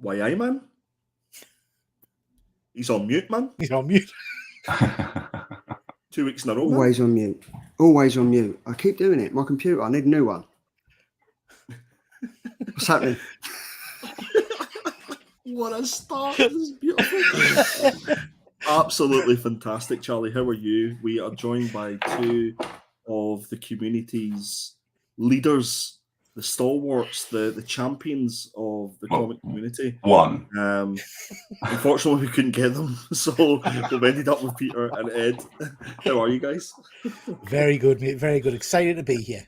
Why, aye, man? He's on mute, man. He's on mute. 2 weeks in a row, Always on mute. Always on mute. I keep doing it. My computer, I need a new one. What's happening? What a start. This is beautiful. Absolutely fantastic, Charlie. How are you? We are joined by two of the community's leaders, the stalwarts, the champions of the comic community. One. Unfortunately, we couldn't get them, so we've ended up with Peter and Ed. How are you guys? Very good, mate. Very good. Excited to be here.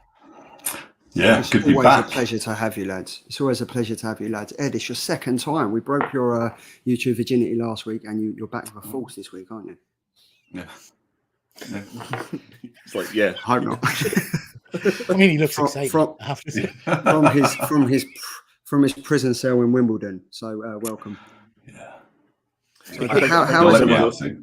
Yeah, it's good to be always back. A pleasure to have you, lads. It's always a pleasure to have you, lads. Ed, it's your second time. We broke your YouTube virginity last week, and you're back with a force this week, aren't you? Yeah. It's like, yeah, I hope not. I mean, he looks excited. I have to say. From his prison cell in Wimbledon. So welcome. Yeah. So how is it?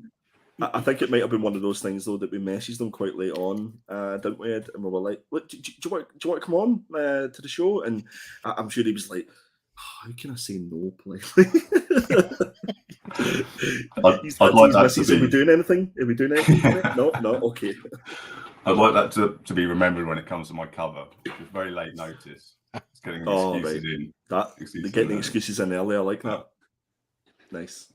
I think it might have been one of those things though that we messaged them quite late on, didn't we, Ed? And we were like, "Look, do you want to come on to the show?" And I'm sure he was like, "How can I say no politely?" I'd like that to be. Are we doing anything? Are we doing anything? No, okay. I'd like that to be remembered when it comes to my cover. It's very late notice. It's getting the excuses in. Getting the excuses in early. I like that. Nice.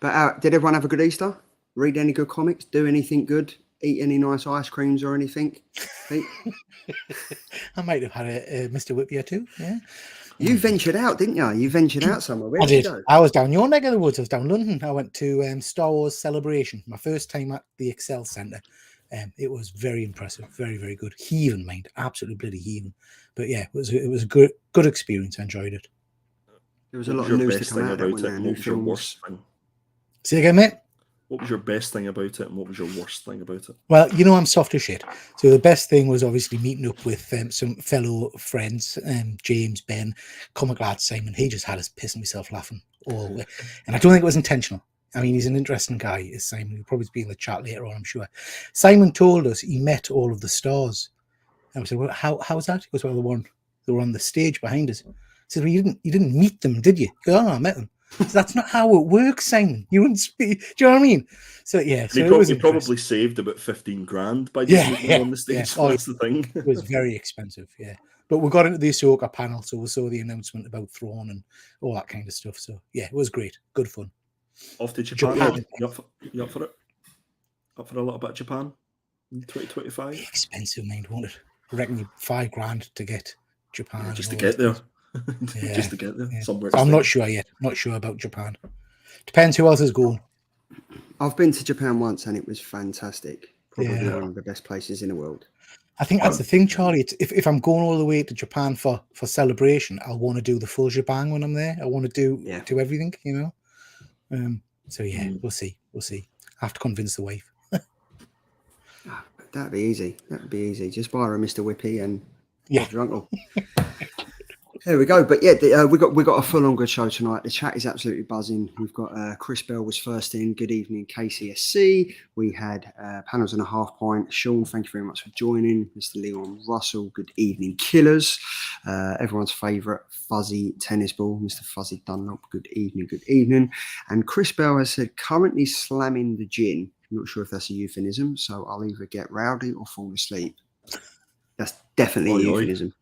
But did everyone have a good Easter? Read any good comics? Do anything good? Eat any nice ice creams or anything? I might have had a Mr. Whippy or two. Yeah. You ventured out, didn't you? You ventured out somewhere. Where I did did. you go? I was down your neck of the woods. I was down London. I went to Star Wars Celebration. My first time at the Excel Centre. It was very impressive. Very, very good. Heathen, mind. Absolutely bloody heathen. But yeah, it was a good experience. I enjoyed it. There was a lot of news to come out about it. What was your worst thing? Say again, mate? What was your best thing about it, and what was your worst thing about it? Well, I'm soft as shit. So the best thing was obviously meeting up with some fellow friends, James, Ben, comic lad Simon. He just had us pissing myself laughing all the way. And I don't think it was intentional. I mean, he's an interesting guy, is Simon. He'll probably be in the chat later on, I'm sure. Simon told us he met all of the stars. And we said, well, how's that? He goes, well, they were on the stage behind us. He said, well, you didn't meet them, did you? He goes, oh, no, I met them. So that's not how it works, Simon. You wouldn't speak. Do you know what I mean? So yeah, so he probably saved about 15 grand by just meeting on the stage. Yeah. That's the thing. It was very expensive, yeah. But we got into the Ahsoka panel, so we saw the announcement about Thrawn and all that kind of stuff. So yeah, it was great, good fun. Off to Japan. You up for it? Up for a little bit of Japan in 2025? Expensive, mind, won't it? I reckon you $5,000 to get Japan. Yeah, just to get there. Yeah, just to get there. Yeah. Somewhere. I'm not sure yet. Not sure about Japan. Depends who else is going. I've been to Japan once and it was fantastic. Probably one of the best places in the world. I think that's the thing, Charlie. If I'm going all the way to Japan for celebration, I'll want to do the full shebang when I'm there. I want to do everything, So yeah, we'll see. I have to convince the wife. That'd be easy. Just buy her a Mr. Whippy and drunk. There we go. But yeah, we got a full-on good show tonight. The chat is absolutely buzzing. We've got Chris Bell was first in. Good evening, KCSC. We had Panels and a Half Pint. Sean, thank you very much for joining. Mr. Leon Russell, good evening, Killers. Everyone's favourite Fuzzy Tennis Ball, Mr. Fuzzy Dunlop, good evening. And Chris Bell has said, currently slamming the gin. I'm not sure if that's a euphemism, so I'll either get rowdy or fall asleep. That's definitely a euphemism.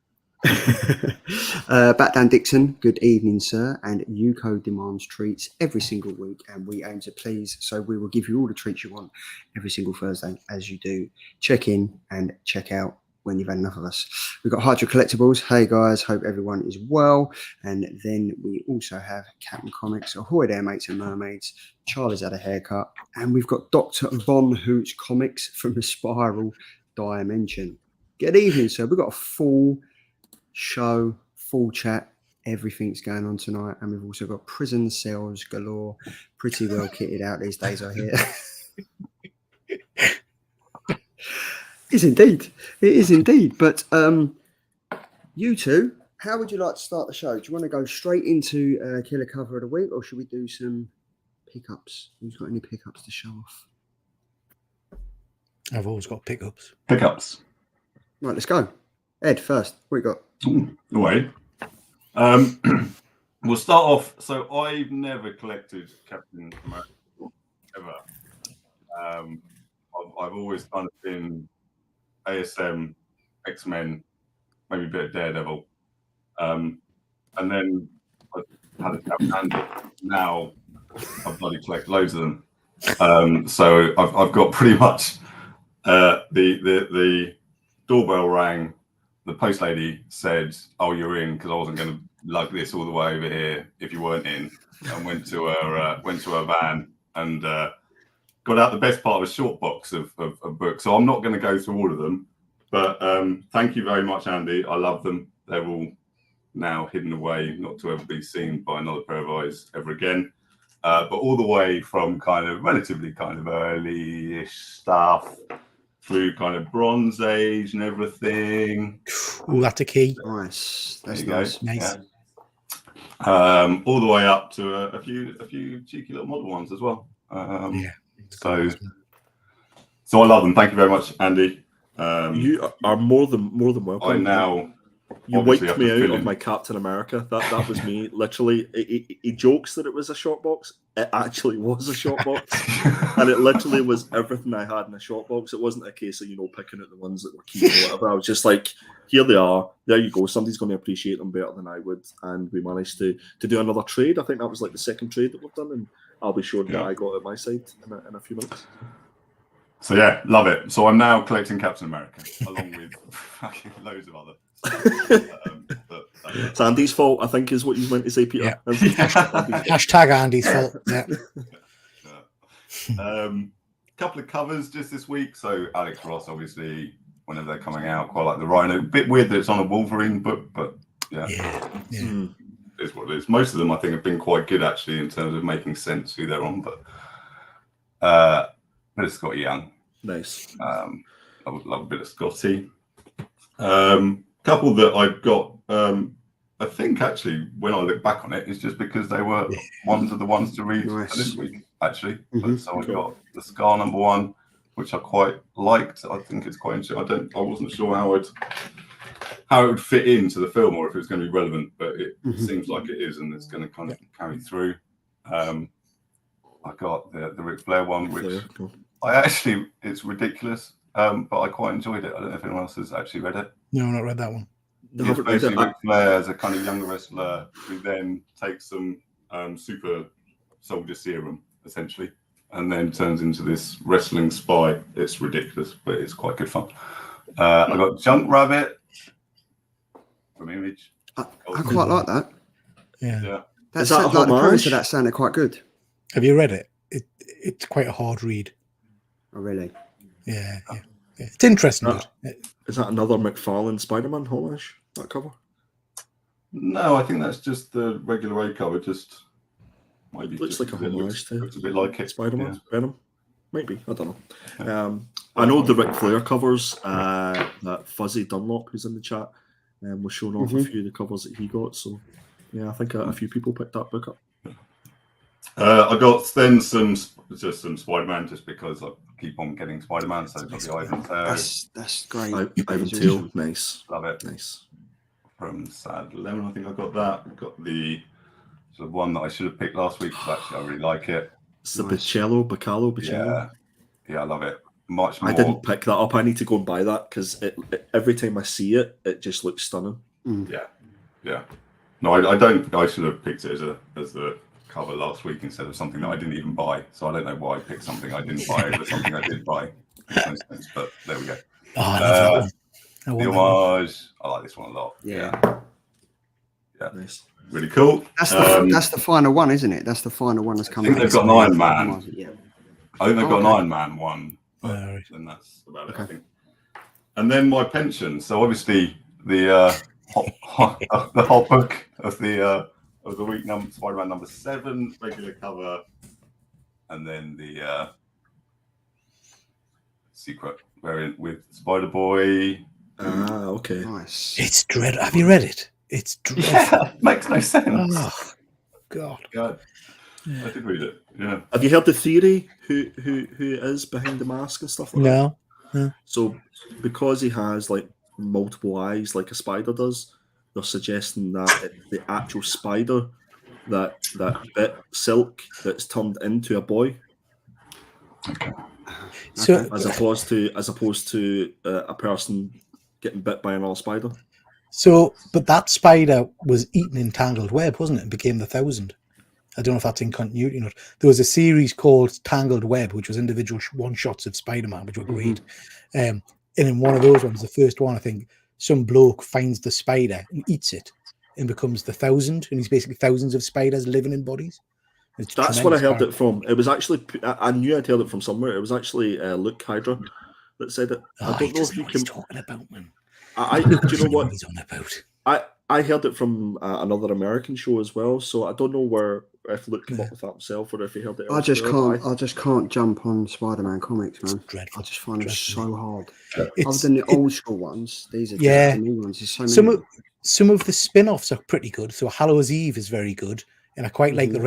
Batdan Dixon, good evening, sir. And Yuko demands treats every single week, and we aim to please, so we will give you all the treats you want every single Thursday, as you do. Check in and check out when you've had enough of us. We've got Hydra Collectibles. Hey guys, hope everyone is well. And then we also have Captain Comics. Ahoy there, mates and mermaids. Charlie's had a haircut, and we've got Dr. Von Hooch Comics from the Spiral Dimension. Good evening, sir. We've got a full show, full chat, everything's going on tonight, and we've also got prison cells galore, pretty well kitted out these days, I hear. It is indeed. But you two, how would you like to start the show? Do you want to go straight into Killer Cover of the Week, or should we do some pickups? Who's got any pickups to show off? I've always got pickups. Right, let's go. Ed first. What you got? Away. We'll start off. So I've never collected Captain America ever. I've always kind of been ASM, X-Men, maybe a bit of Daredevil, and then I had a Captain Andy. Now I bloody collect loads of them. So I've got pretty much the doorbell rang. The post lady said, "Oh, you're in," because I wasn't going to lug this all the way over here if you weren't in. And went to her van and got out the best part of a short box of books. So I'm not going to go through all of them, but thank you very much, Andy. I love them. They're all now hidden away, not to ever be seen by another pair of eyes ever again. But all the way from kind of relatively kind of early-ish stuff through kind of Bronze Age and everything. Oh, that's a key. Nice. There That's you nice. go. Nice. Yeah. All the way up to a few cheeky little model ones as well. Yeah. So I love them. Thank you very much, Andy. You are more than welcome. I now You obviously wiped have to me out fill of in. my Captain America. That was me. Literally, he jokes that it was a short box. It actually was a short box, and it literally was everything I had in a short box. It wasn't a case of picking out the ones that were key or whatever. I was just like, here they are. There you go. Somebody's going to appreciate them better than I would, and we managed to do another trade. I think that was like the second trade that we've done, and I'll be sure that I got it my side in a few minutes. So yeah, love it. So I'm now collecting Captain America along with fucking loads of other. It's Andy's fault, I think, is what you meant to say, Peter. Yeah. Hashtag Andy's fault. Yeah. Couple of covers just this week. So Alex Ross, obviously, whenever they're coming out, quite like the Rhino. Bit weird that it's on a Wolverine book, but yeah. Is what it is. Most of them, I think, have been quite good actually in terms of making sense who they're on. But it's Scotty Young. Nice. I would love a bit of Scotty. Couple that I've got, I think actually when I look back on it, it's just because they were ones of the ones to read for this week, actually. So I got the Scar #1, which I quite liked. I think it's quite interesting. I wasn't sure how it would fit into the film or if it was going to be relevant, but it seems like it is, and it's going to kind of carry through. I got the Ric Flair one, which it's ridiculous, but I quite enjoyed it. I don't know if anyone else has actually read it. No, I've not read that one. It's basically Ric Flair as a kind of younger wrestler who then takes some super soldier serum, essentially, and then turns into this wrestling spy. It's ridiculous, but it's quite good fun. I got Junk Rabbit from Image. I quite like that. Yeah. Is that a the premise homage? of that sounded quite good. Have you read it? It's quite a hard read. Oh, really? Yeah. It's interesting. Is that another McFarlane Spider-Man homage, that cover? No, I think that's just the regular A cover. Just maybe Looks like a homage to looks a bit like it. Spider-Man, Venom. Maybe, I don't know. I know the Ric Flair covers, that Fuzzy Dunlop who's in the chat was showing off a few of the covers that he got. So, yeah, I think a few people picked that book up. I got then some Spider-Man just because I keep on getting Spider-Man. So got the Ivan Tail. That's great. Ivan Tail, nice. Love it. Nice. From Sad Lemon, I think I got that. Got the sort of one that I should have picked last week, but actually I really like it. It's the Bichello. Yeah, I love it. Much more. I didn't pick that up. I need to go and buy that because every time I see it, it just looks stunning. Yeah. No, I don't think I should have picked it as the cover last week instead of something that I didn't even buy. So I don't know why I picked something I didn't buy over something I did buy. Makes no sense, but there we go. Oh, I love that one. The homage. I like this one a lot. Yeah. Nice. Really cool. That's the final one, isn't it? That's the final one that's coming. I think they've got an Iron Man. Yeah. I think they've got an Iron Man one. And that's about it, I think. And then my pension. So obviously the hot book of the week, Spider-Man #7, regular cover, and then the secret variant with Spider-Boy. Okay. Nice. It's dreadful. Have you read it? It's dreadful. Makes no sense. Oh, God. I did read it. Yeah. Have you heard the theory who is behind the mask and stuff like that? No. So because he has like multiple eyes like a spider does, they're suggesting that the actual spider that bit silk that's turned into a boy, So as opposed to a person getting bit by another spider. So, but that spider was eaten in Tangled Web, wasn't it? And became the 1000. I don't know if that's in continuity or not. There was a series called Tangled Web, which was individual one-shots of Spider-Man, which were great. And in one of those ones, the first one, I think, some bloke finds the spider and eats it and becomes the 1000. And he's basically thousands of spiders living in bodies. It's That's what I heard character. it from. It was actually, I knew I'd heard it from somewhere. It was actually Luke Hydra that said it. Oh, I don't know if you what can. he's talking about, man. Do you know what he's on about? I heard it from another American show as well, so I don't know if Luke came up with that himself or if he heard it. I just can't jump on Spider-Man comics, man. Dreadful. I just find it so hard. Other It's, than the old school ones, these are just the new ones. There's so many. Some of the spin-offs are pretty good. So Hallows Eve is very good, and I quite like the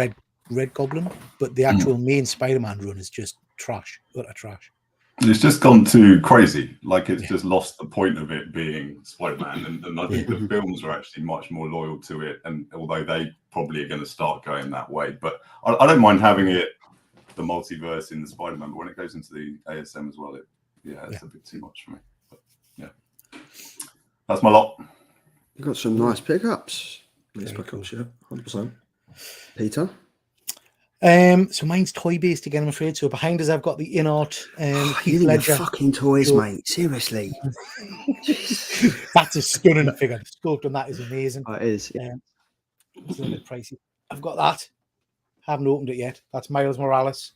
Red Goblin, but the actual main Spider-Man run is just trash, utter trash. It's just gone too crazy. Like it's just lost the point of it being Spider-Man, and I think the films are actually much more loyal to it. And although they probably are going to start going that way, but I don't mind having it the multiverse in the Spider-Man. But when it goes into the ASM as well, it's a bit too much for me. But, yeah, that's my lot. You've got some nice pickups. Nice pickups, yeah, 100%. Peter. So mine's toy based again, I'm afraid. So behind us, I've got the in-art Heath Ledger. Fucking toys, mate. Seriously. That's a stunning figure. The sculpt on that is amazing. Oh, it is. Yeah. It's a little bit pricey. I've got that. Haven't opened it yet. That's Miles Morales.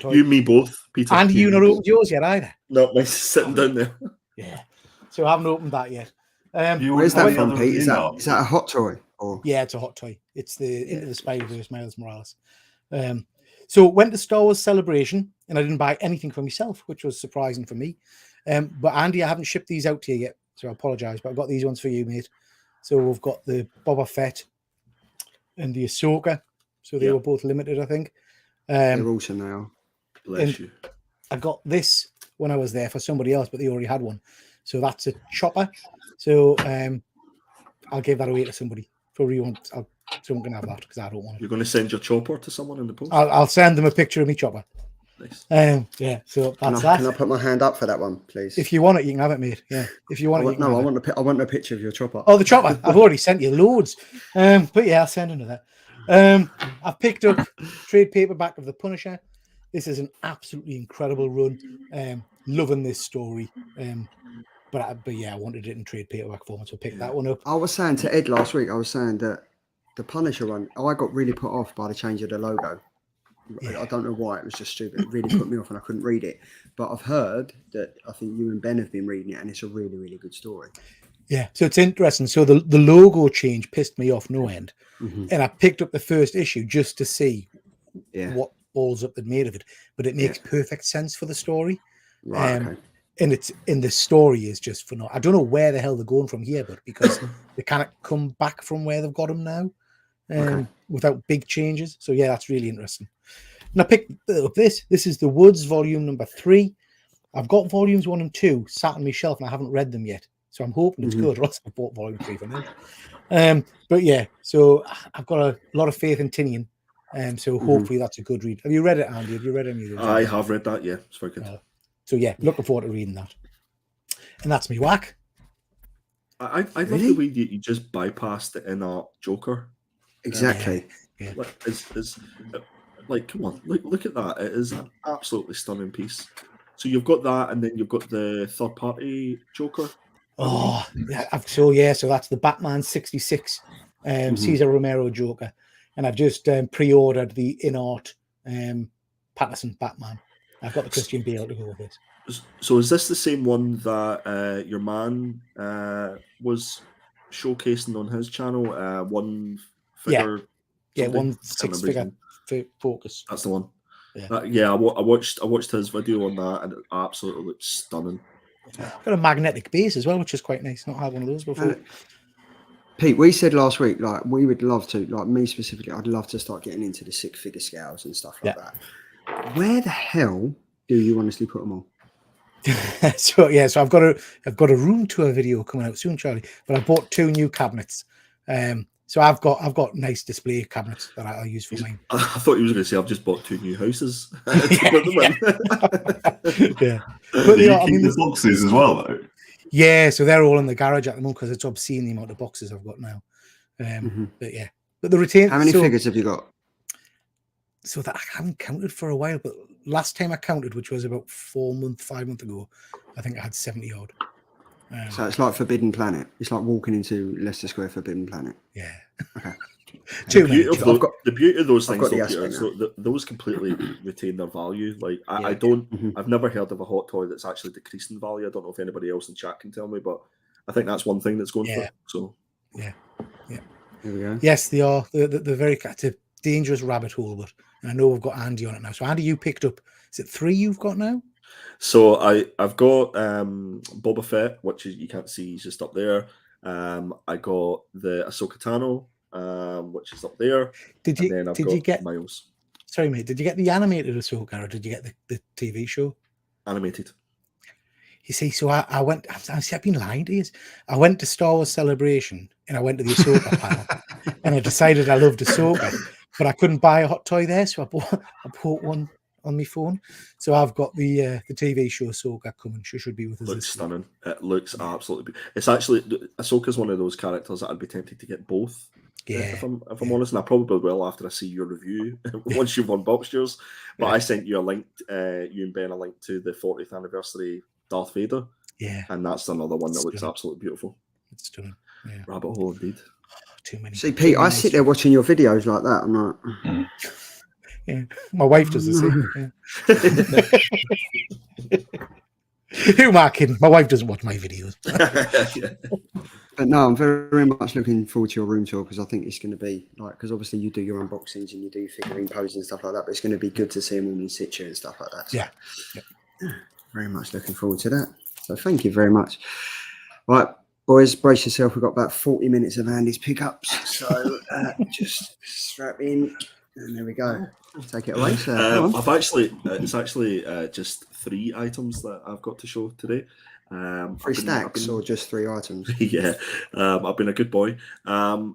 You and me both, Peter. And you not opened yours yet either. No, mine's sitting down there. Yeah. So I haven't opened that yet. Where's that from, Pete? Is that a hot toy? Or? Yeah, it's a hot toy. It's the Into the Spider-Verse Miles Morales. So went to Star Wars Celebration, and I didn't buy anything for myself, which was surprising for me. But Andy, I haven't shipped these out to you yet, so I apologise. But I've got these ones for you, mate. So we've got the Boba Fett and the Ahsoka. So they were both limited, I think. They're awesome now. Bless you. I got this when I was there for somebody else, but they already had one. So that's a chopper. So I'll give that away to somebody. Someone can have that because I don't want it. You're going to send your chopper to someone in the post? I'll send them a picture of me chopper. Nice. Yeah, so that's that. Can I put my hand up for that one, please? If you want it, you can have it, mate. Yeah, if you want it, you can have it. I want a picture of your chopper. Oh, the chopper. I've already sent you loads. But yeah, I'll send another. I've picked up trade paperback of The Punisher. This is an absolutely incredible run. Loving this story. But yeah, I wanted it in trade paperback form, so I picked that one up. I was saying to Ed last week, I was saying that the Punisher one, I got really put off by the change of the logo. I don't know why, it was just stupid. It really put me off and I couldn't read it. But I've heard that I think you and Ben have been reading it and it's a really, really good story. Yeah, so it's interesting. So the logo change pissed me off no end. And I picked up the first issue just to see what balls up they'd made of it. But it makes perfect sense for the story. Right, okay. And it's in the story is just phenomenal. I don't know where the hell they're going from here, but because they can't come back from where they've got them now without big changes. So yeah, that's really interesting. And I picked up this. This is The Woods, volume number 3. I've got volumes 1 and 2 sat on my shelf and I haven't read them yet. So I'm hoping it's good, or else I bought volume 3 for now. But yeah, so I've got a lot of faith in Tinian. So hopefully that's a good read. Have you read it, Andy? Have you read any of those? I have read that, yeah. It's very good. So yeah, looking forward to reading that. And that's me whack. I love the way you just bypassed the in-art Joker. Exactly. Yeah. Like, come on, look at that. It is an absolutely stunning piece. So you've got that, and then you've got the third-party Joker. Oh, yeah. So that's the Batman 66 Cesar Romero Joker. And I've just pre-ordered the in-art Patterson Batman. I've got the Christian Bale to go with this. So is this the same one that your man was showcasing on his channel? One figure. Yeah, 1 6-figure focus. That's the one. Yeah, I watched his video on that, and it absolutely looks stunning. Got a magnetic base as well, which is quite nice. Not had one of those before. Pete, we said last week, like we would love to, like me specifically, I'd love to start getting into the 6-figure scales and stuff like that. Where the hell do you honestly put them all? So I've got a room tour video coming out soon, Charlie. But I bought 2 new cabinets. So I've got nice display cabinets that I use for mine. I thought you was going to say I've just bought 2 new houses. Yeah. Do you keep the boxes as well, though? Yeah, so they're all in the garage at the moment because it's obscene the amount of boxes I've got now. But yeah, but the retain. How many figures have you got? So that I haven't counted for a while, but last time I counted, which was about 5 months ago, I think I had 70 odd. So it's like Forbidden Planet. It's like walking into Leicester Square Forbidden Planet. Yeah. Okay. The beauty of those things, got the though, aspect Peter, so those completely retain their value. Like Yeah. I don't, I've never heard of a hot toy that's actually decreased in value. I don't know if anybody else in chat can tell me, but I think that's one thing that's going for. So yeah. Here we go. Yes, they are. They're very. It's a dangerous rabbit hole, but I know we've got Andy on it now. So Andy, you picked up. Is it 3 you've got now? So I've got Boba Fett, which is, you can't see, he's just up there. I got the Ahsoka Tano, which is up there. Did you get Miles? Sorry, mate. Did you get the animated Ahsoka, or did you get the TV show? Animated. You see, so I went. I've been lying to you. I went to Star Wars Celebration and I went to the Ahsoka panel, and I decided I loved Ahsoka, but I couldn't buy a hot toy there, so I bought one on my phone. So I've got the TV show Ahsoka coming. She should be with us. Looks stunning. It looks absolutely. It's actually, Ahsoka's one of those characters that I'd be tempted to get both. Yeah. If I'm honest, and I probably will after I see your review once you've unboxed yours. But I sent you a link, you and Ben, a link to the 40th anniversary Darth Vader. Yeah. And that's another one that looks absolutely beautiful. It's stunning. Yeah. Rabbit hole indeed. Too many. See, Pete, I sit there watching your videos like that. I'm like, yeah, my wife does the same. Who am I kidding? My wife doesn't watch my videos. But no, I'm very much looking forward to your room tour because I think it's going to be like, because obviously you do your unboxings and you do figurine poses and stuff like that, but it's going to be good to see them all in situ and stuff like that. So, yeah. Very much looking forward to that. So thank you very much. Right, boys, brace yourself. We've got about 40 minutes of Andy's pickups. So just strap in. And there we go. Take it away, sir. It's actually just 3 items that I've got to show today. 3 stacks or just 3 items? Yeah, I've been a good boy.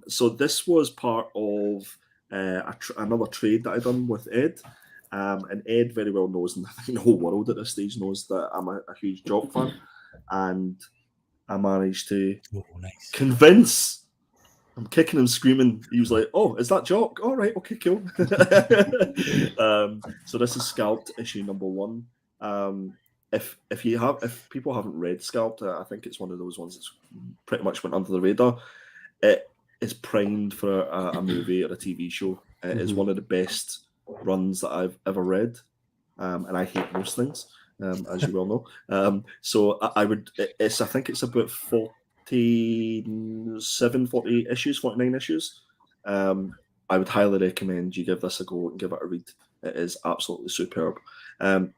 So this was part of another trade that I done with Ed. And Ed very well knows, and I think the whole world at this stage knows, that I'm a huge Jock fan. And I managed to convince. I'm kicking and screaming. He was like, "Oh, is that Jock? All right, okay, cool." So this is Scalped issue number 1. If people haven't read Scalped, I think it's one of those ones that's pretty much went under the radar. It is primed for a movie or a TV show. It is one of the best runs that I've ever read, and I hate most things, as you well know. So I think it's about 49 issues. I would highly recommend you give this a go and give it a read. It is absolutely superb.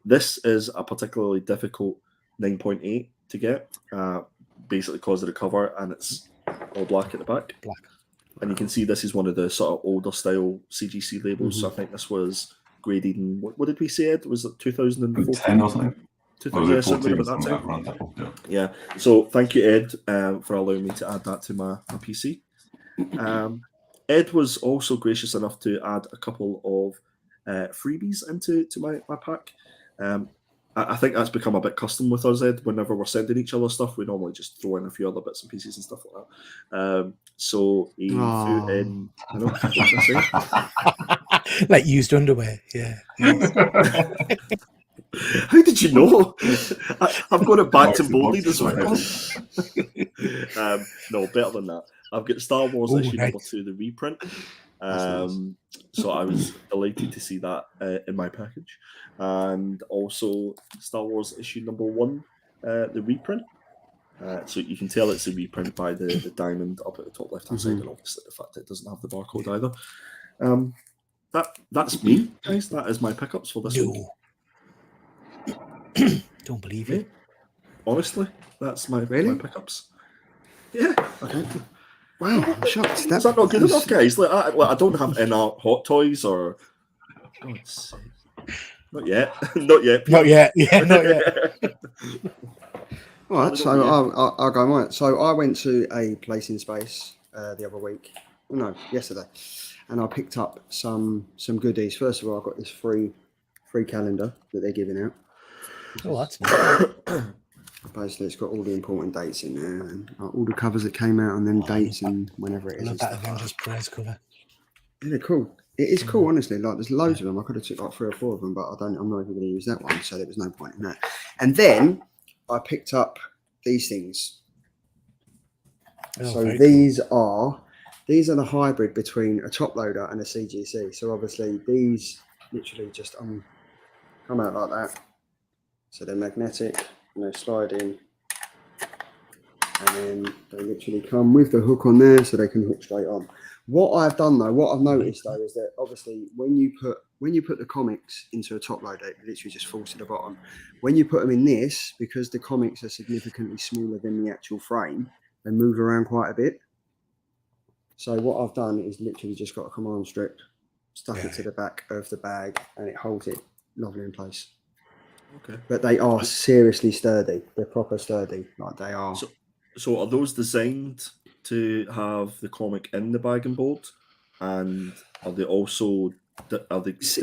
This is a particularly difficult 9.8 to get, basically because of the cover, and it's all black at the back. Black. And you can see this is one of the sort of older style CGC labels. So I think this was graded in, what did we say, Ed? Was it 2014? 10 or something? Yeah. So thank you, Ed, for allowing me to add that to my PC. Ed was also gracious enough to add a couple of freebies into my pack. I think that's become a bit custom with us, Ed. Whenever we're sending each other stuff, we normally just throw in a few other bits and pieces and stuff like that. So he threw in, I know, what can I say? Like used underwear, yeah. How did you know? I've got it backed and bolded as well. No, better than that. I've got Star Wars issue number 2, the reprint. So I was delighted to see that in my package. And also Star Wars issue number 1, the reprint. So you can tell it's a reprint by the diamond up at the top left hand side, and obviously the fact that it doesn't have the barcode either. That's me, guys. That is my pickups for this week. Don't believe it. Honestly, that's my pickups. Yeah. Okay. Wow, I'm shocked. Is that not good enough, guys? I don't have any hot toys or. Not yet. Not yet. Not yet. Yeah, not yet. All right, so I'll go mine. So I went to a place in space the other week, No, yesterday, and I picked up some goodies. First of all, I got this free calendar that they're giving out. Oh, that's nice. Basically, it's got all the important dates in there, and all the covers that came out, and then dates and whenever it I is. love and that stuff. Avengers Press cover. Yeah, they're cool. It is cool, honestly. Like, there's loads of them. I could have took like 3 or 4 of them, but I'm not even going to use that one, so there was no point in that. And then I picked up these things. Oh, So very these are the hybrid between a top loader and a CGC. So obviously these literally just come out like that. So they're magnetic and they slide in, and then they literally come with the hook on there, so they can hook straight on. What I've done though, what I've noticed though, is that obviously when you put the comics into a top loader, it literally just falls to the bottom. When you put them in this, because the comics are significantly smaller than the actual frame, they move around quite a bit. So what I've done is literally just got a command strip, stuck it to the back of the bag, and it holds it lovely in place. Okay. But they are seriously sturdy. They're proper sturdy. Like they are. So are those designed to have the comic in the bag and board? And are they also do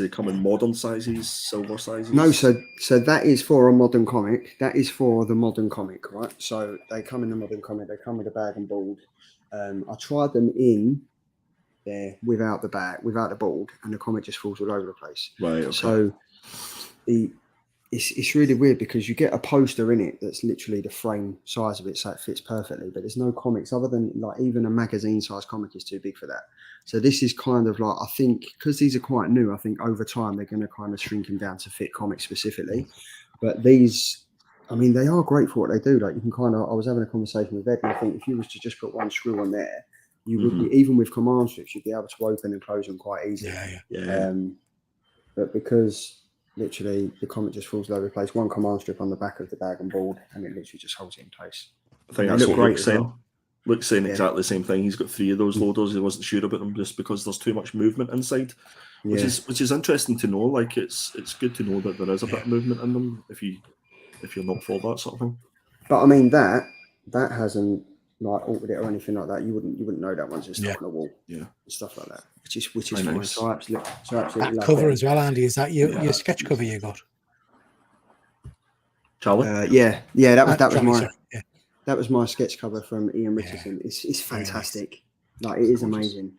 they come in modern sizes, silver sizes? No, so that is for a modern comic. That is for the modern comic, right? So they come in the modern comic. They come with a bag and board. I tried them in there without the bag, without the board, and the comic just falls all over the place. Right. Okay. So it's really weird because you get a poster in it that's literally the frame size of it, so it fits perfectly. But there's no comics other than like even a magazine size comic is too big for that. So this is kind of like, I think because these are quite new, I think over time they're going to kind of shrink them down to fit comics specifically. But these, I mean, they are great for what they do. Like you can kind of, I was having a conversation with Ed, and I think if you was to just put one screw on there, you would be, even with command strips, you'd be able to open and close them quite easily. Yeah. But because literally the comic just falls all over the place, one command strip on the back of the bag and board, and it literally just holds it in place. I think that's what Luke's saying. Luke's saying exactly the same thing. He's got 3 of those loaders. He wasn't sure about them just because there's too much movement inside, which is interesting to know. Like it's good to know that there is a bit of movement in them if you're not for that sort of thing. But I mean that hasn't like altered it or anything like that. You wouldn't know that once it's stuck on the wall, and stuff like that. Which is fine. Nice. So absolutely that cover as well, Andy. Is that your sketch cover you got? Charlie? That was my sketch cover from Ian Richardson. It's fantastic. Nice. Like it is amazing.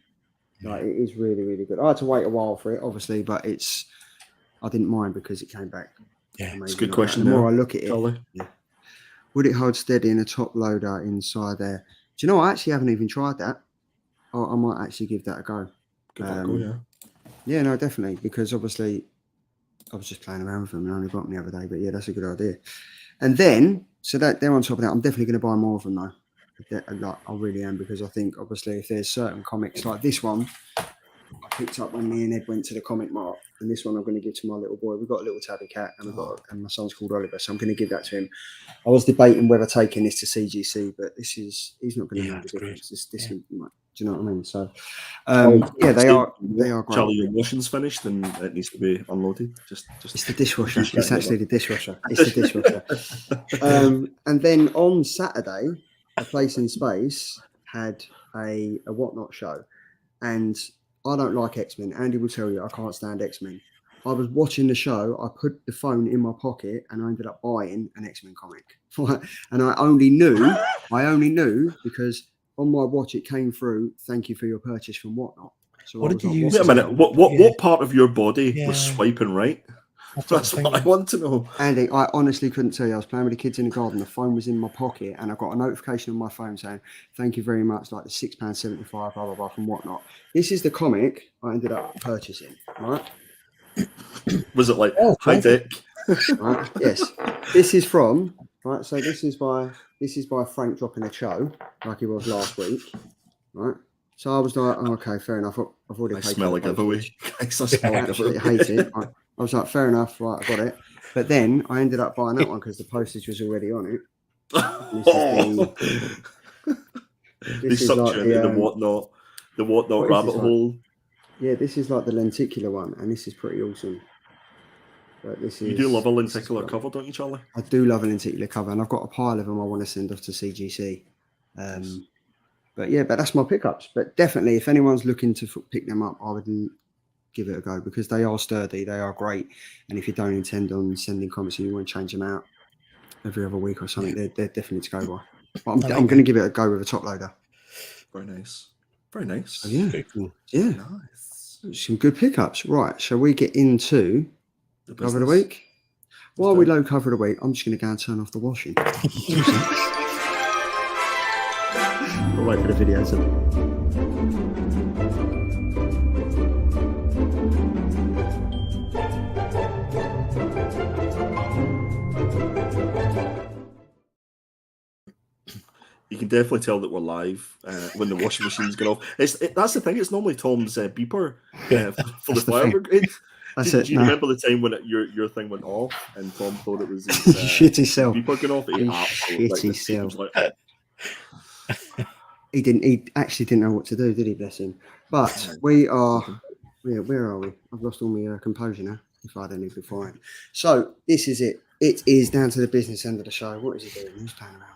Like it is really, really good. I had to wait a while for it, obviously, but I didn't mind because it came back. Yeah, it's a good question. The more I look at it, would it hold steady in a top loader inside there? Do you know? I actually haven't even tried that. I might actually give that a go. Yeah, no, definitely, because obviously I was just playing around with them and I only got them the other day. But yeah, that's a good idea. And then, so that they're on top of that, I'm definitely going to buy more of them though. Like, I really am, because I think obviously if there's certain comics like this one, I picked up when me and Ed went to the comic mart, and this one I'm going to give to my little boy. We've got a little tabby cat, and and my son's called Oliver, so I'm going to give that to him. I was debating whether taking this to CGC, but he's not going to know the difference. This do you know what I mean? So they are great. Charlie, your washing's finished and it needs to be unloaded. Just it's the dishwasher. It's actually the dishwasher. It's the dishwasher. And then on Saturday, a place in space had a whatnot show, and I don't like X-Men. Andy will tell you I can't stand X-Men. I was watching the show, I put the phone in my pocket, and I ended up buying an X-Men comic. And I only knew because on my watch it came through, "Thank you for your purchase" from whatnot. So what did you use? Wait a minute. What part of your body was swiping right? That's what I want to know. Andy, I honestly couldn't tell you. I was playing with the kids in the garden. The phone was in my pocket, and I got a notification on my phone saying, "Thank you very much," like the £6.75, blah blah blah, from whatnot. This is the comic I ended up purchasing. Right? Was it like high deck? Right? Yes. This is from right. So this is by Frank dropping a show like he was last week. Right. So I was like, okay, fair enough. I've already. I smell a giveaway. I absolutely hate it. I was like, fair enough, right, I got it. But then I ended up buying that one because the postage was already on it. They sucked you into the whatnot rabbit hole. Yeah, this is like the lenticular one, and this is pretty awesome. But you do love a lenticular cover, don't you, Charlie? I do love a lenticular cover, and I've got a pile of them I want to send off to CGC. But yeah, but that's my pickups. But definitely, if anyone's looking to pick them up, I would give it a go because they are sturdy, they are great. And if you don't intend on sending comics and you want to change them out every other week or something, they're definitely to go by. But I'm going to give it a go with a top loader. Very nice. Very nice. So, yeah. Very cool. Yeah. Nice. Some good pickups. Right. Shall we get into The cover of the business. week? While we load cover of the week, I'm just going to go and turn off the washing. I'll wait for the video to. You can definitely tell that we're live when the washing machine's going off. That's the thing. It's normally Tom's beeper for the fire brigade. Do you remember the time when your thing went off and Tom thought it was his shit himself? beeper going off? He shit himself. He actually didn't know what to do, did he? Bless him. But we are. Yeah, where are we? I've lost all my composure now. If I had any before. So this is it. It is down to the business end of the show. What is he doing? Who's playing around?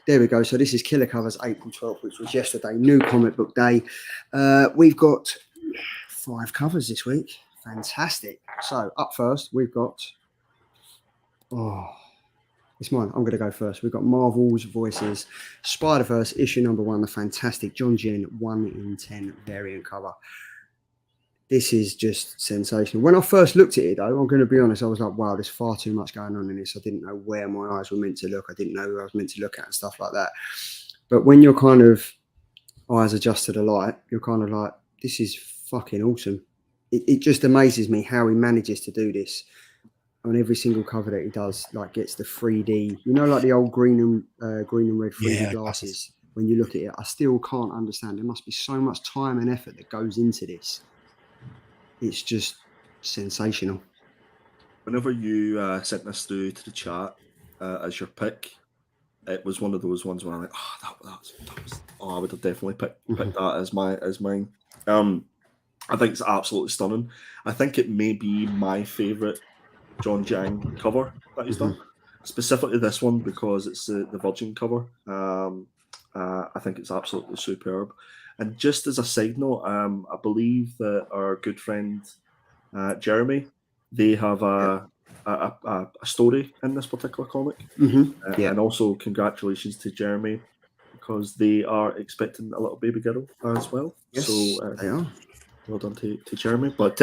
There we go. So this is Killer Covers April 12th, which was yesterday. New comic book day. We've got 5 covers this week. Fantastic. So up first, we've got. Oh, it's mine. I'm going to go first. We've got Marvel's Voices, Spider-Verse issue number 1, the fantastic John Jen 1 in 10 variant cover. This is just sensational. When I first looked at it, though, I'm going to be honest, I was like, wow, there's far too much going on in this. I didn't know where my eyes were meant to look. I didn't know who I was meant to look at and stuff like that. But when your kind of eyes adjust to the light, you're kind of like, this is fucking awesome. It just amazes me how he manages to do this on every single cover that he does. Like, gets the 3D, you know, like the old green and red 3D glasses. When you look at it, I still can't understand. There must be so much time and effort that goes into this. It's just sensational. Whenever you sent this through to the chat as your pick, it was one of those ones where I'm like, I would have definitely picked that as mine. I think it's absolutely stunning. I think it may be my favourite John Jang cover that he's done. Specifically this one because it's the Virgin cover. I think it's absolutely superb. And just as a side note, I believe that our good friend Jeremy, they have a story in this particular comic. And also congratulations to Jeremy because they are expecting a little baby girl as well. Yes, so they are. Well done to Jeremy. But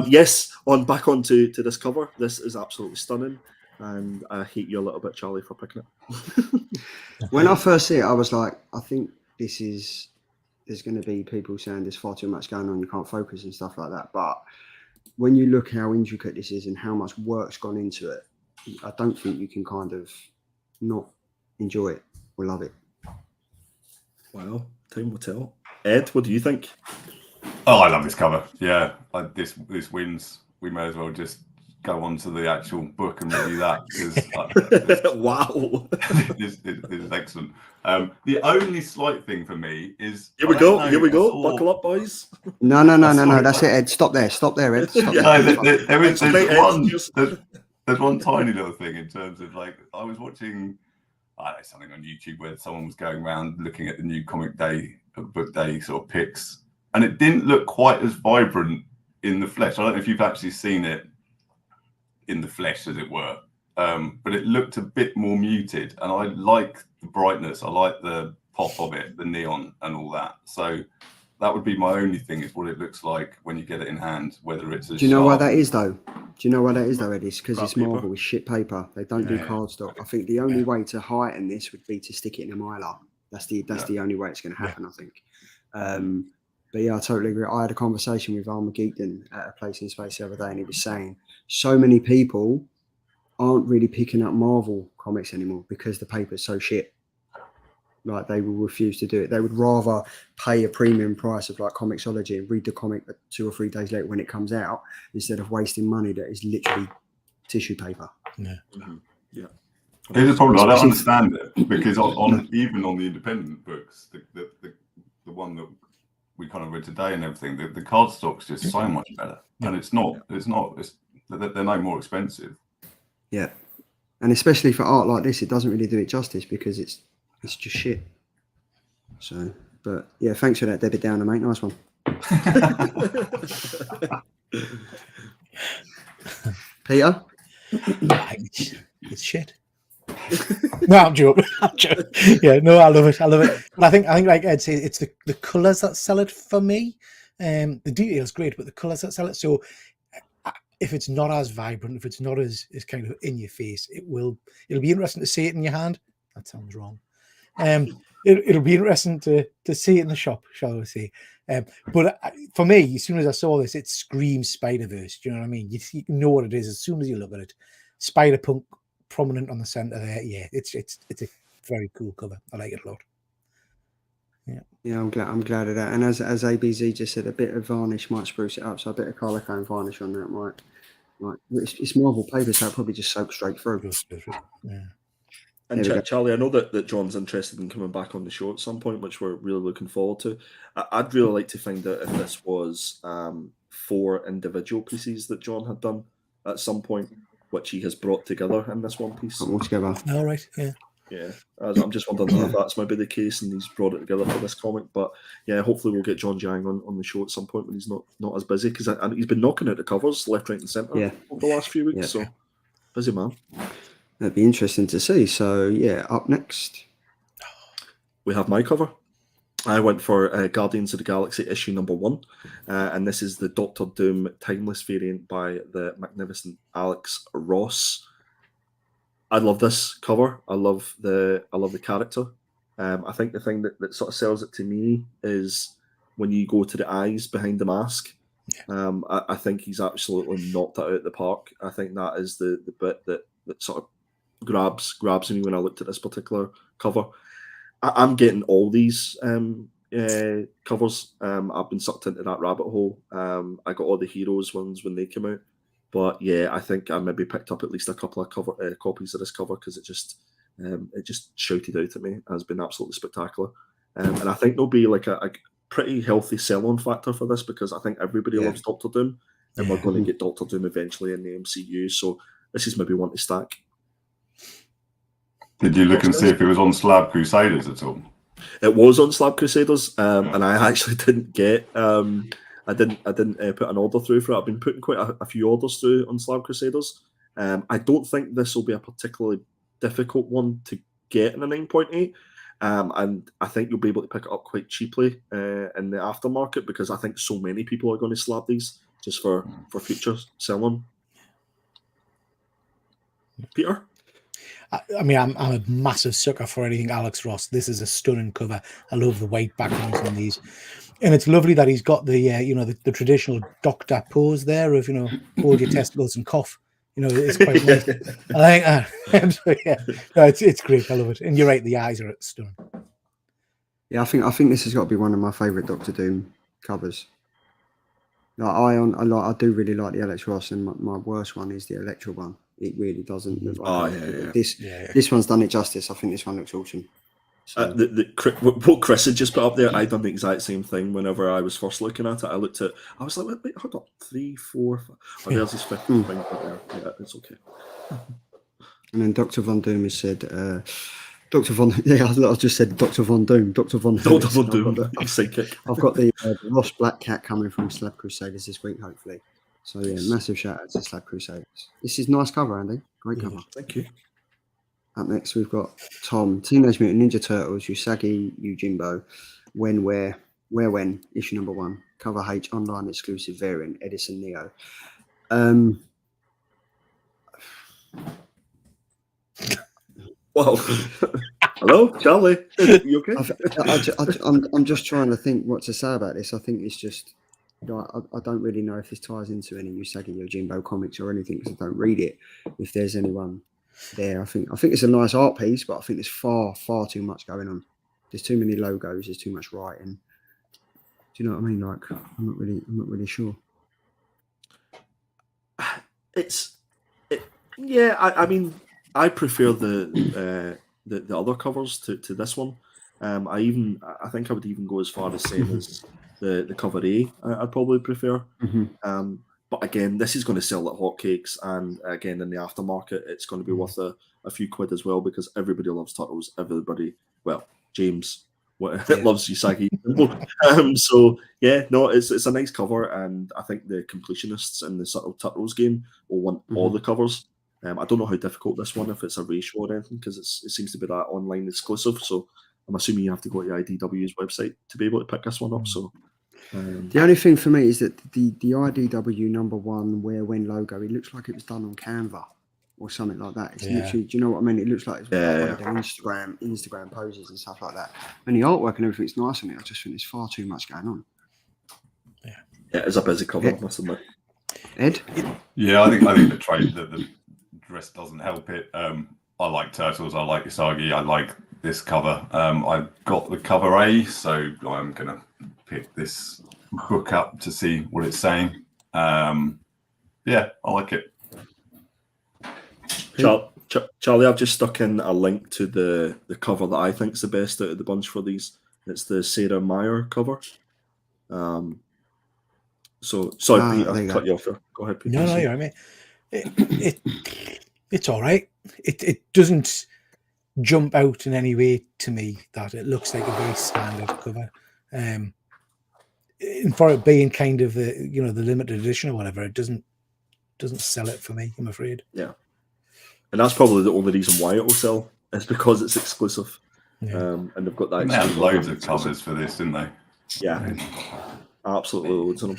yes, back onto this cover. This is absolutely stunning. And I hate you a little bit, Charlie, for picking it. When I first see it, I was like, I think there's going to be people saying there's far too much going on, you can't focus and stuff like that. But when you look how intricate this is and how much work's gone into it, I don't think you can kind of not enjoy it or love it. Well, time will tell. Ed, what do you think? Oh, I love this cover. Yeah, this wins. We may as well just go on to the actual book and review that because wow, this is excellent. The only slight thing for me is here we go. Buckle up, boys. No. That's it, Ed. Stop there, Ed. Stop there's one tiny little thing in terms of, like, I was watching something on YouTube where someone was going around looking at the new book day sort of pics, and it didn't look quite as vibrant in the flesh. I don't know if you've actually seen it in the flesh, as it were, but it looked a bit more muted, and I like the brightness, I like the pop of it, the neon and all that. So that would be my only thing, is what it looks like when you get it in hand, whether it's Do you know why that is, though? Ed? It's because it's Marvel with shit paper. They don't do cardstock. I think the only way to heighten this would be to stick it in a mylar. That's the only way it's going to happen, I think. But yeah, I totally agree. I had a conversation with Armour Geekdon at a place in space the other day, and he was saying so many people aren't really picking up Marvel comics anymore because the paper's so shit. Like, they will refuse to do it. They would rather pay a premium price of like Comixology and read the comic 2 or 3 days later when it comes out, instead of wasting money that is literally tissue paper. Yeah. Here's the problem. I don't understand it because even on the independent books, the one that we kind of read today and everything, the cardstock's just so much better, and they're no more expensive. Yeah, and especially for art like this, it doesn't really do it justice because it's just shit. So, but yeah, thanks for that, Debbie Downer, mate. Nice one. Peter? It's shit. No, I'm joking. Yeah, no, I love it. But I think like Ed said, it's the colours that sell it for me. The detail's great, but the colours that sell it. So if it's not as vibrant, if it's not as kind of in your face, it'll be interesting to see it in your hand. That sounds wrong. It'll be interesting to see it in the shop, shall we say. But for me, as soon as I saw this, it screams Spider-Verse. Do you know what I mean? You know what it is as soon as you look at it. Spider-Punk prominent on the centre there. Yeah, it's a very cool cover. I like it a lot. Yeah, I'm glad of that. And as ABZ just said, a bit of varnish might spruce it up. So a bit of Carlicone varnish on that might it's Marvel paper, so it'll probably just soak straight through. Yeah. And Charlie, I know that John's interested in coming back on the show at some point, which we're really looking forward to. I'd really like to find out if this was 4 individual pieces that John had done at some point, which he has brought together in this one piece. All together. All right, yeah. Yeah, I'm just wondering if that's maybe the case and he's brought it together for this comic. But yeah, hopefully we'll get John Jang on the show at some point when he's not as busy, because he's been knocking out the covers left, right, and centre over the last few weeks. So busy man. That'd be interesting to see. So yeah, up next we have my cover. I went for Guardians of the Galaxy issue #1, and this is the Doctor Doom Timeless variant by the magnificent Alex Ross. I love this cover. I love the character. I think the thing that sort of sells it to me is when you go to the eyes behind the mask. I think he's absolutely knocked it out of the park. I think that is the bit that sort of grabs me when I looked at this particular cover. I'm getting all these covers. I've been sucked into that rabbit hole. I got all the Heroes ones when they came out. But yeah, I think I maybe picked up at least a couple of copies of this cover because it just shouted out at me. It has been absolutely spectacular. And I think there'll be like a pretty healthy sell-on factor for this, because I think everybody loves Doctor Doom, and we're going to get Doctor Doom eventually in the MCU. So this is maybe one to stack. Did you look and see if it was on Slab Crusaders at all? It was on Slab Crusaders, and I actually didn't get. I didn't put an order through for it. I've been putting quite a few orders through on Slab Crusaders. I don't think this will be a particularly difficult one to get in a 9.8. And I think you'll be able to pick it up quite cheaply in the aftermarket, because I think so many people are going to slab these just for future selling. Peter? I mean, I'm a massive sucker for anything Alex Ross. This is a stunning cover. I love the white backgrounds on these, and it's lovely that he's got the the traditional doctor pose there of hold your testicles and cough. It's quite nice. I think so, no, it's great. I love it, and you're right. The eyes are stunning. Yeah, I think this has got to be one of my favourite Doctor Doom covers. Like, I do really like the Alex Ross, and my worst one is the Elektra one. It really doesn't look like this one's done it justice. I think this one looks awesome. So. What Chris had just put up there, I done the exact same thing whenever I was first looking at it. I was like, wait, hold on, 3, 4, 5. Oh, there's his 5th thing there. Yeah, it's okay. And then Dr. Von Doom has said, Dr. Von, I just said Dr. Von Doom, Dr. Von Doom. Dr. Von Doom, sidekick. I've got the Ross Black Cat coming from Slab Crusaders this week, hopefully. So yeah, massive shout out to Slab Crusaders. This is nice cover, Andy. Great cover. Thank you. Up next, we've got Tom, Teenage Mutant Ninja Turtles, Usagi Yojimbo, When, Where, When, issue #1, cover H, online exclusive variant, Edison Neo. Well, hello, Charlie. You okay? I'm just trying to think what to say about this. I think it's just, I don't really know if this ties into any Usagi Yojimbo comics or anything, because I don't read it. If there's anyone there, I think it's a nice art piece, but I think there's far too much going on. There's too many logos. There's too much writing. Do you know what I mean? Like, I'm not really sure. I mean, I prefer the other covers to this one. I think I would even go as far as saying as the cover A. I'd probably prefer. Mm-hmm. But again, this is going to sell like hotcakes, and again in the aftermarket, it's going to be worth a few quid as well, because everybody loves Turtles. James It loves Usagi. So yeah, no, it's a nice cover, and I think the completionists in the Subtle Turtles game will want all the covers. I don't know how difficult this one, if it's a ratio or anything, because it seems to be that online exclusive. So I'm assuming you have to go to IDW's website to be able to pick this one up. So the only thing for me is that the IDW #1 Where When logo, it looks like it was done on Canva or something like that. It's literally, do you know what I mean? It looks like it's one of their Instagram poses and stuff like that. And the artwork and everything's nice on it. I just think there's far too much going on. Yeah, it's a busy cover, I must admit. Ed? Yeah, I think the dress doesn't help it. I like Turtles, I like Usagi, I like this cover. I got the cover A, so I'm gonna pick this book up to see what it's saying. Yeah, I like it. Charlie, I've just stuck in a link to the cover that I think is the best out of the bunch for these. It's the Sarah Meyer cover. So sorry, Pete, I cut you off there. Go ahead, Pete. No, you're right, mate. It's all right. It doesn't jump out in any way to me that it looks like a very standard cover. And for it being kind of the limited edition or whatever, it doesn't sell it for me, I'm afraid. Yeah. And that's probably the only reason why it will sell. It's because it's exclusive. Yeah. And they've got that. They had loads of covers for this, didn't they? Yeah. Absolutely loads of them.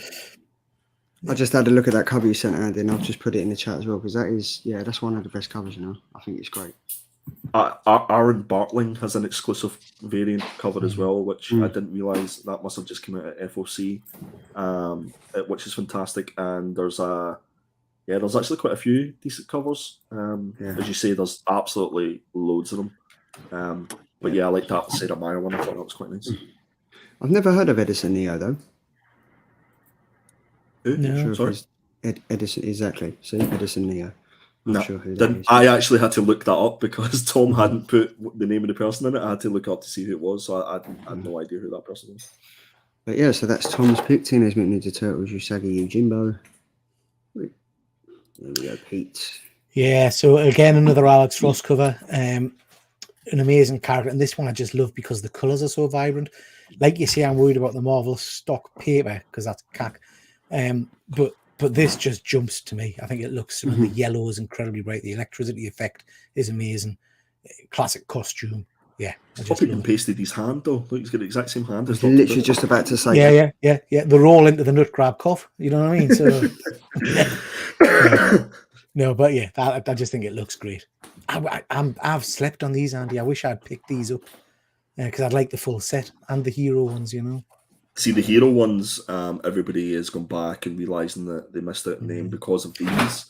I just had a look at that cover you sent, Andy, and I've just put it in the chat as well, because that's one of the best covers, I think it's great. Aaron Bartling has an exclusive variant cover as well, which I didn't realise. That must have just come out at FOC, which is fantastic. And there's actually quite a few decent covers. As you say, there's absolutely loads of them. But I like that Sarah Meyer one. I thought that was quite nice. I've never heard of Edison Neo, though. Who? No, sorry. Edison, exactly. See, Edison Neo. No, sure I actually had to look that up because Tom hadn't put the name of the person in it. I had to look up to see who it was, so I had no idea who that person was. But yeah, so that's Tom's pick. Teenage Mutant Ninja Turtles, Usagi Yojimbo. There we go, Pete. Yeah, so again, another Alex Ross cover. An amazing character, and this one I just love because the colours are so vibrant. Like you say, I'm worried about the Marvel stock paper because that's cack. But this just jumps to me. I think it looks, the yellow is incredibly bright. The electricity effect is amazing. Classic costume. Yeah. Copied and pasted his hand though. Look, he's got the exact same hand as literally just about to say. Yeah. They're all into the nut grab cough. You know what I mean? So no, but yeah, I just think it looks great. I've slept on these, Andy. I wish I'd picked these up because I'd like the full set and the hero ones, See, the hero ones, everybody is going back and realising that they missed out name because of these.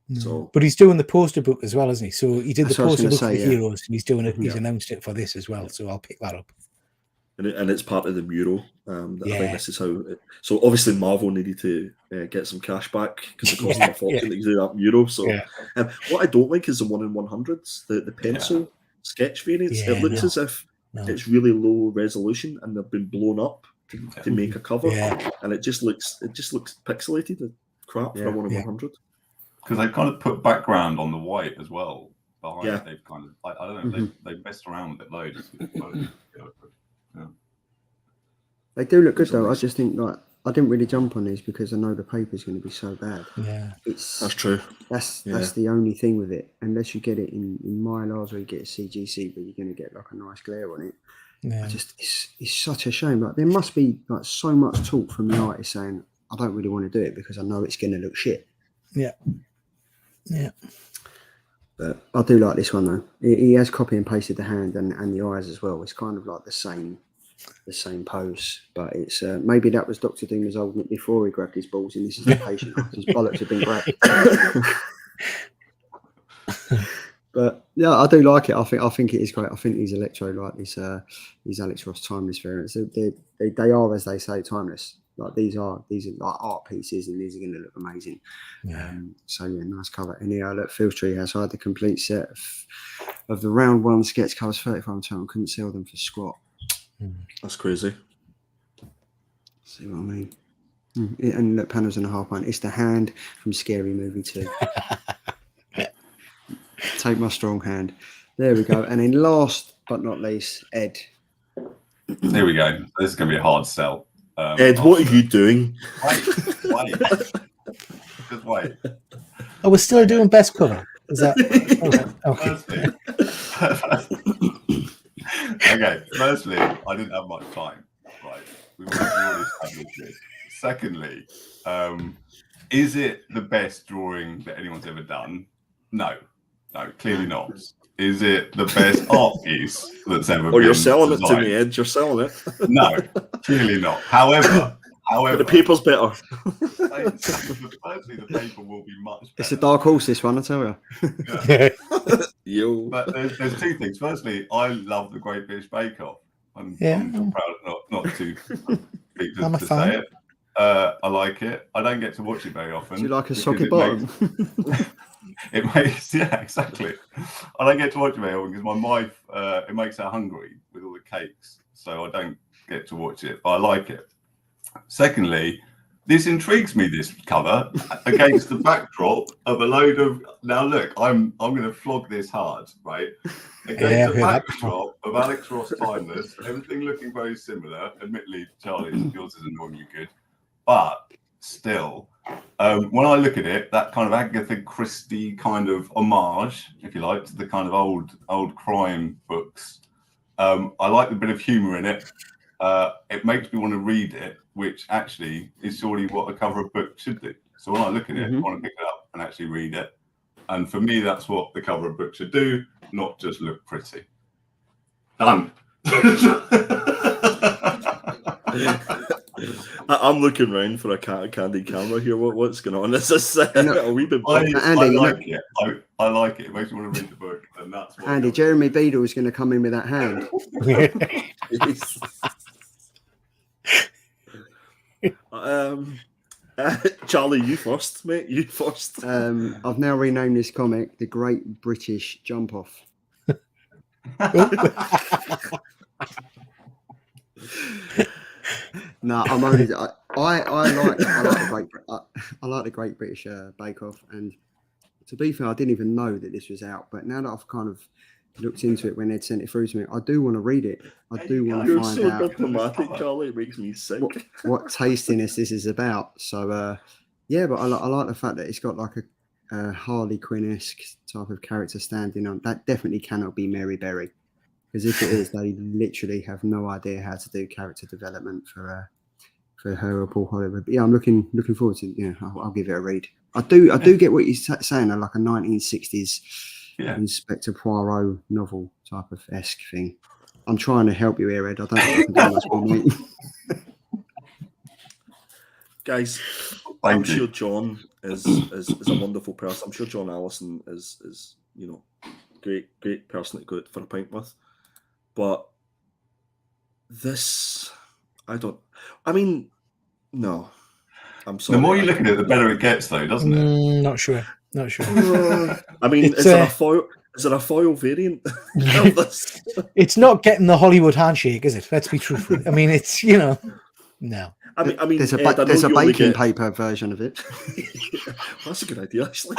No. So, but he's doing the poster book as well, isn't he? So he did the poster book for the heroes, and he's doing it. He's announced it for this as well. So I'll pick that up. And it's part of the mural. I think this is how. So obviously Marvel needed to get some cash back because it cost them a fortune to do that mural. So what I don't like is the 1/100s, the pencil sketch variants. It looks as if it's really low resolution and they've been blown up to make a cover, and it just looks pixelated. The crap for a 1/100. Because they've kind of put background on the white as well behind. Yeah. They've kind of, I don't know, they've messed around with it loads. They do look good though. I just think I didn't really jump on these because I know the paper's going to be so bad. Yeah, that's true. That's the only thing with it. Unless you get it in Mylars or you get a CGC, but you're going to get like a nice glare on it. Yeah. It's such a shame. Like there must be like so much talk from the artist saying, I don't really want to do it because I know it's going to look shit. Yeah. But I do like this one though. He has copy and pasted the hand and the eyes as well. It's kind of like the same pose, but it's maybe that was Dr. Doom's old before he grabbed his balls, and this is the patient. His bollocks have been grabbed. But yeah, I do like it. I think it is great. I think these Electro, like these Alex Ross timeless variants, they are, as they say, timeless. Like these are like art pieces, and these are going to look amazing. Yeah. So yeah, nice cover. And yeah, look, Phil's Treehouse. I had the complete set of the round one sketch covers, 35 total. Couldn't sell them for squat. That's crazy. See what I mean? And look, panels and a half one. It's the hand from Scary Movie 2. Take my strong hand. There we go. And then last but not least, Ed. Here we go. This is going to be a hard sell. Ed, what are you doing? Wait. Just wait. Oh, we're still doing best cover. Is that okay? Firstly, I didn't have much time. Right, we've already established this. Secondly, is it the best drawing that anyone's ever done? No, clearly not. Is it the best art piece that's ever been? Or you're selling it to designed? me, Ed. You're selling it. No, clearly not. However, But the paper's better. Firstly, the paper will be much better. It's a dark horse, this one, I tell you. Yeah. Yo. But there's two things. Firstly, I love the Great British Bake Off. I'm proud not to speak I'm a to fan. say it. I like it. I don't get to watch it very often. Do you like a because socket it bottom? It makes, yeah, exactly. I don't get to watch it very often because my wife, it makes her hungry with all the cakes. So I don't get to watch it, but I like it. Secondly, this intrigues me, this cover, against the backdrop of a load of... Now, look, I'm going to flog this hard, right? Against the backdrop of Alex Ross Timeless, everything looking very similar. Admittedly, Charlie, yours is annoyingly good. But still, when I look at it, that kind of Agatha Christie kind of homage, if you like, to the kind of old crime books. I like the bit of humour in it. It makes me want to read it, which actually is surely what a cover of book should do. So when I look at it, I want to pick it up and actually read it. And for me, that's what the cover of book should do, not just look pretty. Done. I'm looking around for a candid camera here. What's going on? This is a wee bit. I like it. I like it. It makes me want to read the book, and that's what. Andy, Jeremy Beadle is going to come in with that hand. Charlie, you first, mate. You first. I've now renamed this comic The Great British Jump Off. No, I'm only. I like the Great British Bake Off, and to be fair, I didn't even know that this was out. But now that I've kind of looked into it when they'd sent it through to me, I do want to read it. I do want to find out. You're so diplomatic, Charlie. It makes me sick. What tastiness this is about. So yeah, but I like the fact that it's got like a Harley Quinn-esque type of character standing on. That definitely cannot be Mary Berry, because if it is, they literally have no idea how to do character development for her or Paul Hollywood. But yeah, I'm looking forward to. You know, I'll give it a read. I do get what you're saying, like a 1960s Inspector Poirot novel type of esque thing. I'm trying to help you here, Ed. I don't think I can do much more, mate. Guys, I'm sure John is a wonderful person. I'm sure John Allison is great person to go out for a pint with. But this, no. I'm sorry. The more you look at it, the better it gets, though, doesn't it? Not sure. I mean, is there a foil variant? It's not getting the Hollywood handshake, is it? Let's be truthful. I mean, it's no. I mean, there's a Ed, baking paper version of it. That's a good idea, actually.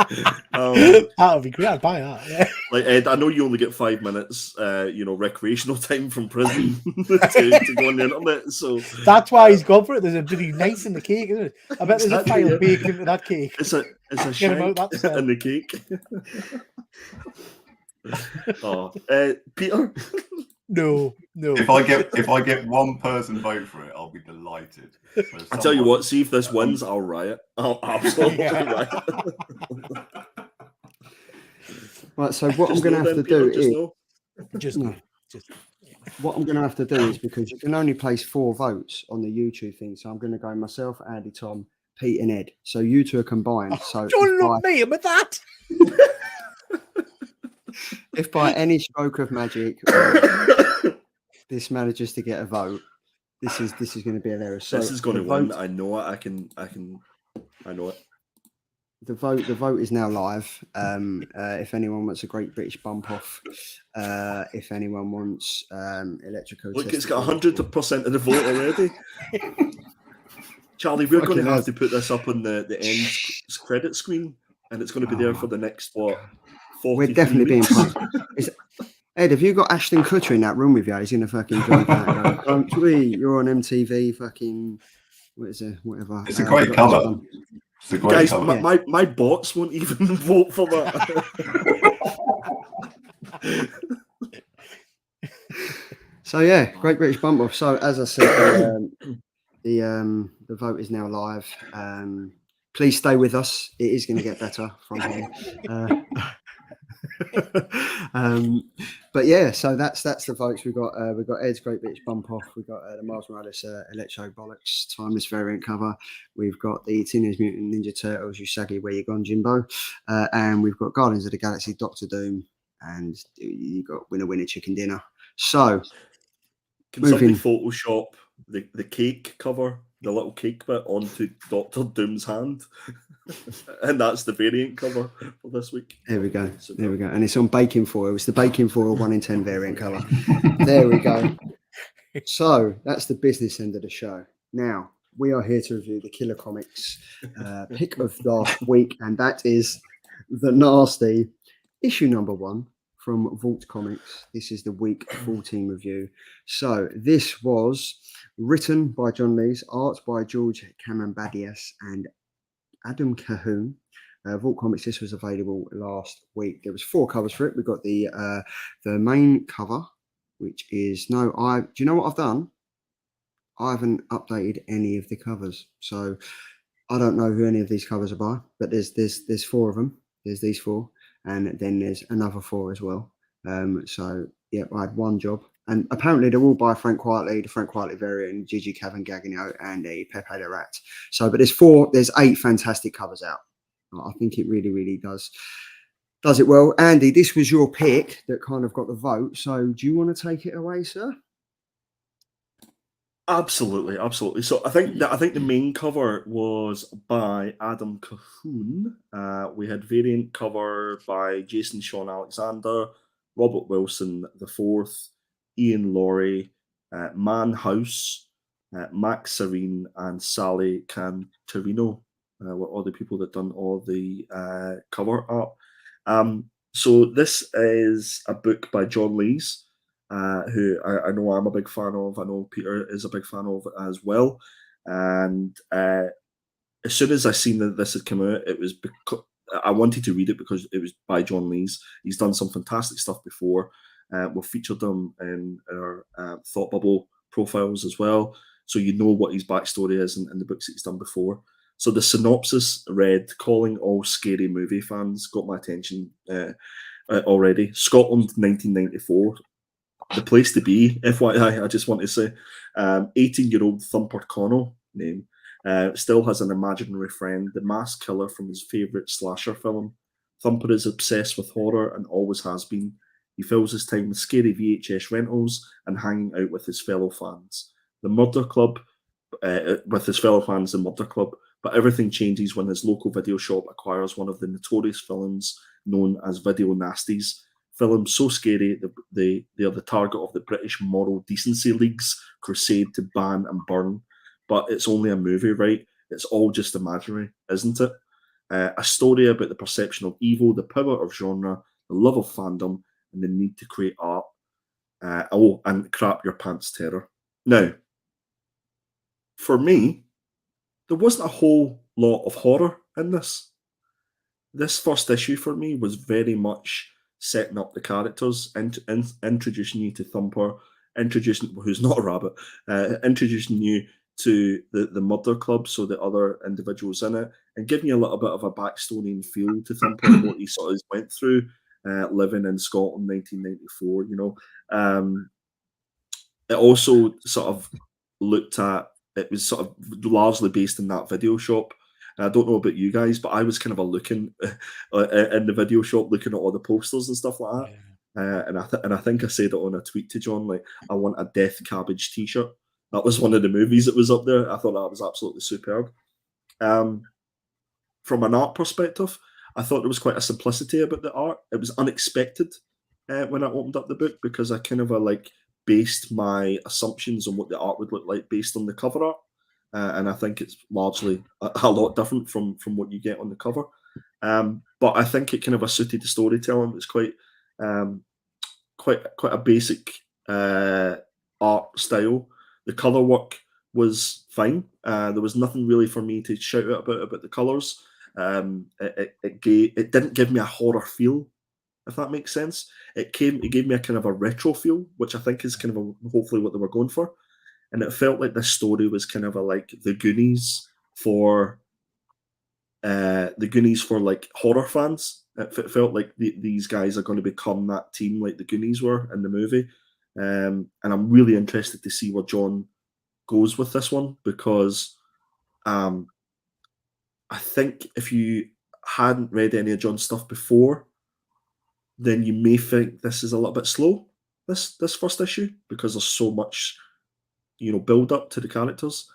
That would be great. I'd buy that. Yeah. Like Ed, I know you only get 5 minutes, recreational time from prison to go on the internet. So that's why he's gone for it. There's a bloody nice in the cake, isn't it? I bet there's a file baked into that cake. It's a shank in the cake. Peter. No. If I get one person vote for it, I'll be delighted. So I tell you what, see if this wins, I'll riot. I'll absolutely riot. Right, so what I'm going to have to do is what I'm going to have to do is, because you can only place 4 votes on the YouTube thing, so I'm going to go myself, Andy, Tom, Pete, and Ed. So you two are combined. So don't look me with that. If by any stroke of magic this manages to get a vote, this is going to be hilarious. So this is going to win. I know it. I know it. The vote is now live. If anyone wants a Great British Bump Off, if anyone wants electrical, look, it's got 100% of the vote already. Charlie, we're going to have to put this up on the end credit screen, and it's going to be there for the next 40 we're definitely weeks. being Ed, have you got Ashton Kutcher in that room with you? He's gonna fucking jump out and go, "Don't tweet, you're on MTV, fucking what is it, whatever." It's a great cover. It's a great Guys, cover. my bots won't even vote for that. So yeah, Great British Bump Off. So as I said, the vote is now live. Please stay with us. It is going to get better from here. But yeah, so that's the votes. We've got Ed's Great British Bump Off. We've got the Miles Morales Electro Bollocks Timeless variant cover. We've got the Teenage Mutant Ninja Turtles Usagi Where You Gone Jimbo, and we've got Guardians of the Galaxy Doctor Doom, and you got Winner Chicken Dinner. So can somebody Photoshop the cake cover, the little cake bit, onto Doctor Doom's hand? And that's the variant cover for this week. There we go. There we go. And it's on baking foil. It's the baking foil 1 in 10 variant colour. There we go. So that's the business end of the show. Now we are here to review the Killer Comics pick of last week, and that is The Nasty, issue number 1 from Vault Comics. This is the week 14 review. So this was written by John Lees, art by George Kambadais and Adam Cahoon. Vault Comics, this was available last week. There was 4 covers for it. We've got the main cover, which is do you know what I've done? I haven't updated any of the covers, so I don't know who any of these covers are by. But there's 4 of them. There's these 4, and then there's another 4 as well. So yeah, I had one job, and apparently they're all by Frank Quietly, the Frank Quietly variant, Gigi Cavangagno, and a Pepe the Rat. So, but there's 8 fantastic covers out. I think it really does it well. Andy, this was your pick that kind of got the vote. So, do you want to take it away, sir? Absolutely. So I think the main cover was by Adam Cahoon. We had variant cover by Jason Sean Alexander, Robert Wilson IV, Ian Laurie, Man House, Max Serene, and Sally Cantorino were all the people that done all the cover art. So this is a book by John Lees, who I know I'm a big fan of. I know Peter is a big fan of as well. And as soon as I seen that this had come out, it was because I wanted to read it because it was by John Lees. He's done some fantastic stuff before. We've featured them in our Thought Bubble profiles as well, so you know what his backstory is in the books that he's done before. So the synopsis read, "Calling all scary movie fans," got my attention already. Scotland, 1994. The place to be, FYI, I just want to say. 18-year-old Thumper Connell, name, still has an imaginary friend, the mass killer from his favourite slasher film. Thumper is obsessed with horror and always has been. He fills his time with scary VHS rentals and hanging out with his fellow fans. The Murder Club, but everything changes when his local video shop acquires one of the notorious films known as Video Nasties. Films so scary they are the target of the British Moral Decency League's crusade to ban and burn. But it's only a movie, right? It's all just imaginary, isn't it? A story about the perception of evil, the power of genre, the love of fandom, and the need to create art. And crap your pants terror. Now, for me, there wasn't a whole lot of horror in this. This first issue for me was very much setting up the characters, introducing you to Thumper, who's not a rabbit, introducing you to the Murder Club, so the other individuals in it, and giving you a little bit of a backstory and feel to Thumper, what he sort of went through living in Scotland, 1994. You know, it also sort of looked at. It was sort of largely based in that video shop. And I don't know about you guys, but I was kind of looking in the video shop, looking at all the posters and stuff like that. Yeah. And I think I said it on a tweet to John, like, I want a Death Cabbage T-shirt. That was one of the movies that was up there. I thought that was absolutely superb. From an art perspective, I thought there was quite a simplicity about the art. It was unexpected when I opened up the book, because I kind of based my assumptions on what the art would look like based on the cover art. And I think it's largely a lot different from what you get on the cover. But I think it kind of suited the storytelling. It's quite quite a basic art style. The color work was fine. There was nothing really for me to shout out about the colors. It didn't give me a horror feel, if that makes sense. It gave me a kind of a retro feel, which I think is kind of hopefully what they were going for. And it felt like this story was kind of like the Goonies for like horror fans. It felt like these guys are going to become that team like the Goonies were in the movie. And I'm really interested to see where John goes with this one, because I think if you hadn't read any of John's stuff before, then you may think this is a little bit slow, this first issue, because there's so much, build up to the characters.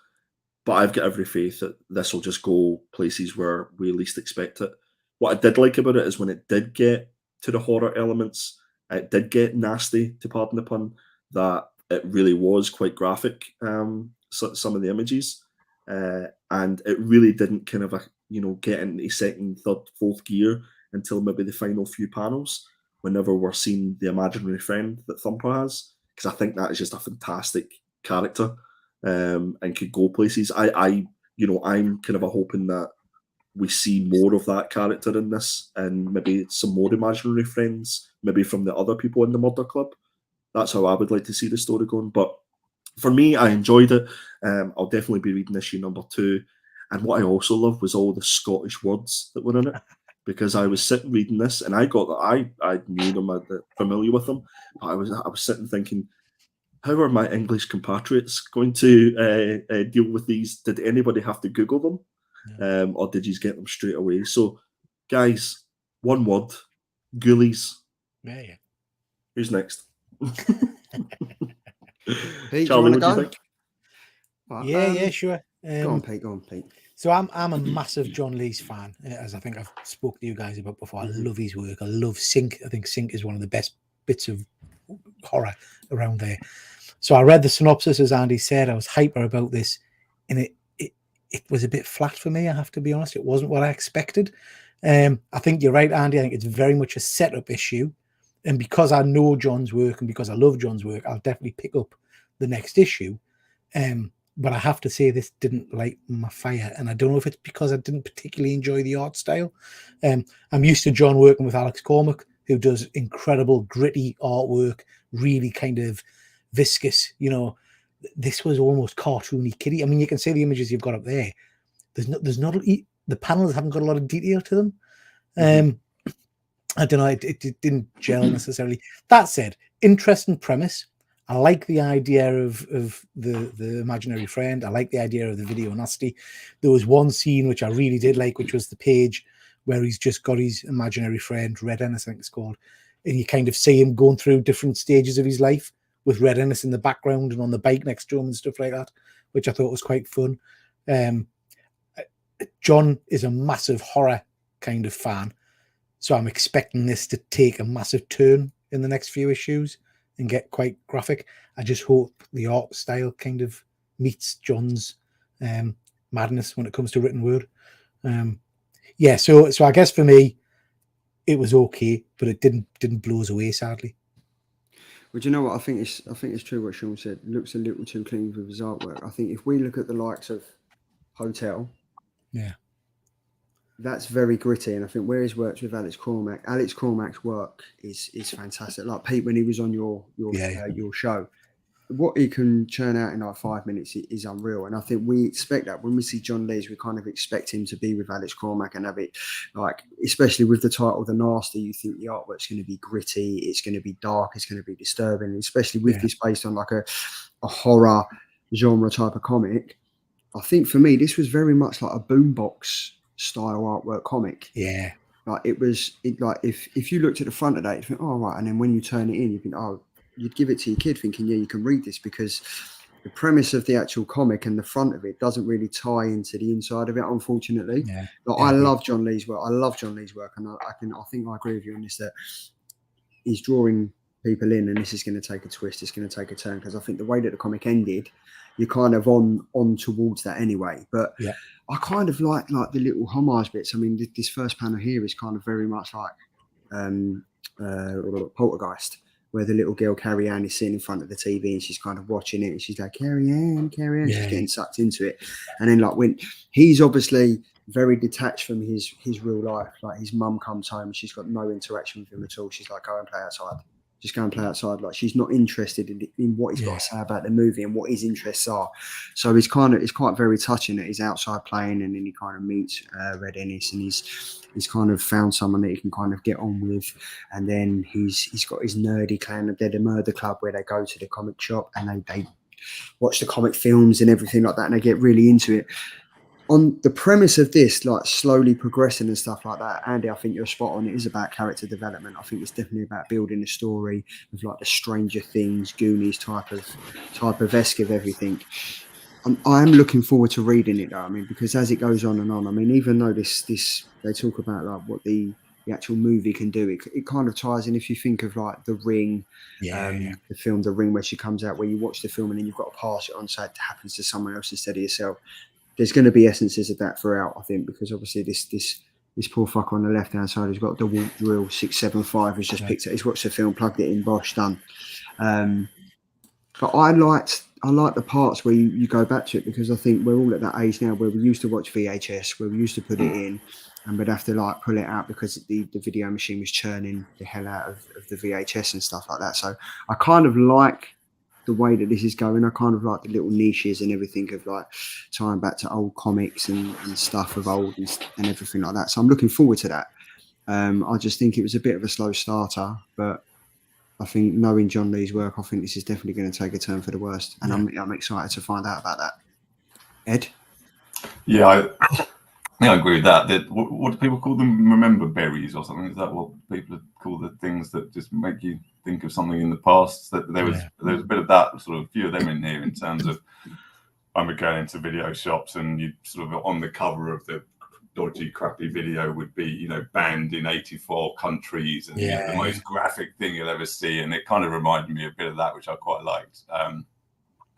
But I've got every faith that this will just go places where we least expect it. What I did like about it is when it did get to the horror elements, it did get nasty, to pardon the pun, that it really was quite graphic, some of the images. And it really didn't kind of, get into second, third, fourth gear until maybe the final few panels, whenever we're seeing the imaginary friend that Thumper has. Because I think that is just a fantastic character. And could go places. I'm kind of hoping that we see more of that character in this, and maybe some more imaginary friends, maybe from the other people in the murder club. That's how I would like to see the story going. But for me, I enjoyed it. I'll definitely be reading issue number 2. And what I also loved was all the Scottish words that were in it, because I was sitting reading this, and I got that I knew them, I'm familiar with them. But I was sitting thinking, how are my English compatriots going to deal with these? Did anybody have to Google them? Yeah. Or did you get them straight away? So, guys, one word, ghoulies. Yeah. Who's next? Pete, Charlie, do what do you you want think? to go? Yeah, sure. Go on, Pete. So I'm a massive John Lee's fan, as I think I've spoken to you guys about before. I love his work. I love Sync. I think Sync is one of the best bits of horror around there. So I read the synopsis, as Andy said. I was hyper about this, and it was a bit flat for me, I have to be honest. It wasn't what I expected. I think you're right, Andy. I think it's very much a setup issue. And because I know John's work and because I love John's work, I'll definitely pick up the next issue. But I have to say this didn't light my fire. And I don't know if it's because I didn't particularly enjoy the art style. I'm used to John working with Alex Cormack, who does incredible, gritty artwork, really kind of viscous. This was almost cartoony kiddie. I mean, you can see the images you've got up there. There's not the panels haven't got a lot of detail to them. I don't know. It didn't gel necessarily. That said, interesting premise. I like the idea of the imaginary friend. I like the idea of the video nasty. There was one scene which I really did like, which was the page where he's just got his imaginary friend, Red Ennis, I think it's called, and you kind of see him going through different stages of his life with Red Ennis in the background and on the bike next to him and stuff like that, which I thought was quite fun. John is a massive horror kind of fan, so I'm expecting this to take a massive turn in the next few issues and get quite graphic. I just hope the art style kind of meets John's madness when it comes to written word. So I guess for me, it was okay, but it didn't blow us away, sadly. Well, do you know what? I think it's true what Sean said. It looks a little too clean with his artwork. I think if we look at the likes of Hotel, that's very gritty, and I think where he's worked with Alex Cormack's work is fantastic. Like Pete, when he was on your show, what he can churn out in like 5 minutes is unreal. And I think we expect that when we see John Lees, we kind of expect him to be with Alex Cormack and have it, like, especially with the title The Nasty, you think the artwork's going to be gritty, it's going to be dark, it's going to be disturbing, especially with this based on like a horror genre type of comic. I think for me, this was very much like a boombox style artwork comic. Yeah. Like if you looked at the front of that, you think, oh, right. And then when you turn it in, you think, oh, you'd give it to your kid thinking, yeah, you can read this, because the premise of the actual comic and the front of it doesn't really tie into the inside of it, unfortunately. I love John Lee's work. And I think I agree with you on this, that he's drawing people in, and this is going to take a twist. It's going to take a turn, because I think the way that the comic ended, you're kind of on towards that anyway. But I kind of like the little homage bits. I mean, this first panel here is kind of very much like Poltergeist, where the little girl Carrie Ann is sitting in front of the TV and she's kind of watching it and she's like, Carrie Ann, Yeah. she's getting sucked into it. And then like when he's obviously very detached from his real life, like his mum comes home and she's got no interaction with him at all. She's like, go and play outside. Just go and play outside. Like she's not interested in what he's got to say about the movie and what his interests are. So it's quite very touching that he's outside playing and then he kind of meets Red Ennis and he's kind of found someone that he can kind of get on with. And then he's got his nerdy clan. They're the murder club where they go to the comic shop and they watch the comic films and everything like that. And they get really into it. On the premise of this, like slowly progressing and stuff like that, Andy, I think you're spot on. It is about character development. I think it's definitely about building a story of like the Stranger Things, Goonies type of esque of everything. I'm looking forward to reading it though. I mean, because as it goes on and on, I mean, even though this they talk about like what the actual movie can do, it kind of ties in. If you think of like The Ring, the film The Ring, where she comes out, where you watch the film and then you've got to pass it on so it happens to someone else instead of yourself. There's going to be essences of that throughout, I think, because obviously this poor fucker on the left hand side has got the Walt Drill 675. Has just picked it. He's watched the film, plugged it in, bosh, done. But I like the parts where you go back to it, because I think we're all at that age now where we used to watch VHS, where we used to put it in, and we'd have to like pull it out because the video machine was churning the hell out of the VHS and stuff like that. So I kind of like the way that this is going. I kind of like the little niches and everything of like tying back to old comics and stuff of old and everything like that. So I'm looking forward to that. I just think it was a bit of a slow starter, but I think knowing John Lee's work, I think this is definitely going to take a turn for the worst. And I'm excited to find out about that. Ed? Yeah, I agree with that. What do people call them? Remember berries or something? Is that what people call the things that just make you think of something in the past? That there was a bit of that, sort of a few of them in here, in terms of I'm going into video shops and you sort of on the cover of the dodgy, crappy video would be, you know, banned in 84 countries and the most graphic thing you'll ever see. And it kind of reminded me a bit of that, which I quite liked.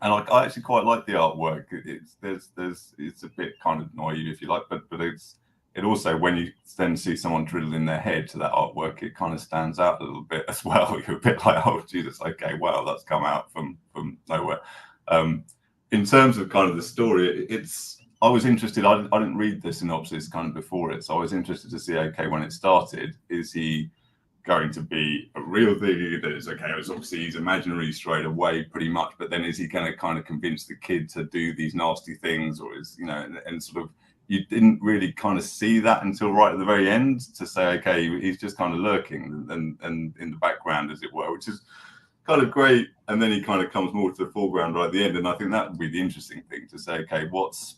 And I actually quite like the artwork. It's a bit kind of naive, if you like, but it also, when you then see someone drill in their head to that artwork, it kind of stands out a little bit as well. You're a bit like, oh Jesus, okay, wow, that's come out from nowhere. In terms of kind of the story, I was interested. I didn't read the synopsis kind of before it, so I was interested to see, okay, when it started, is he going to be a real thing that is okay? It's obviously he's imaginary straight away, pretty much. But then is he going to kind of convince the kid to do these nasty things, or is, you know, and sort of you didn't really kind of see that until right at the very end to say, okay, he's just kind of lurking and in the background, as it were, which is kind of great. And then he kind of comes more to the foreground right at the end, and I think that would be the interesting thing to say, okay, what's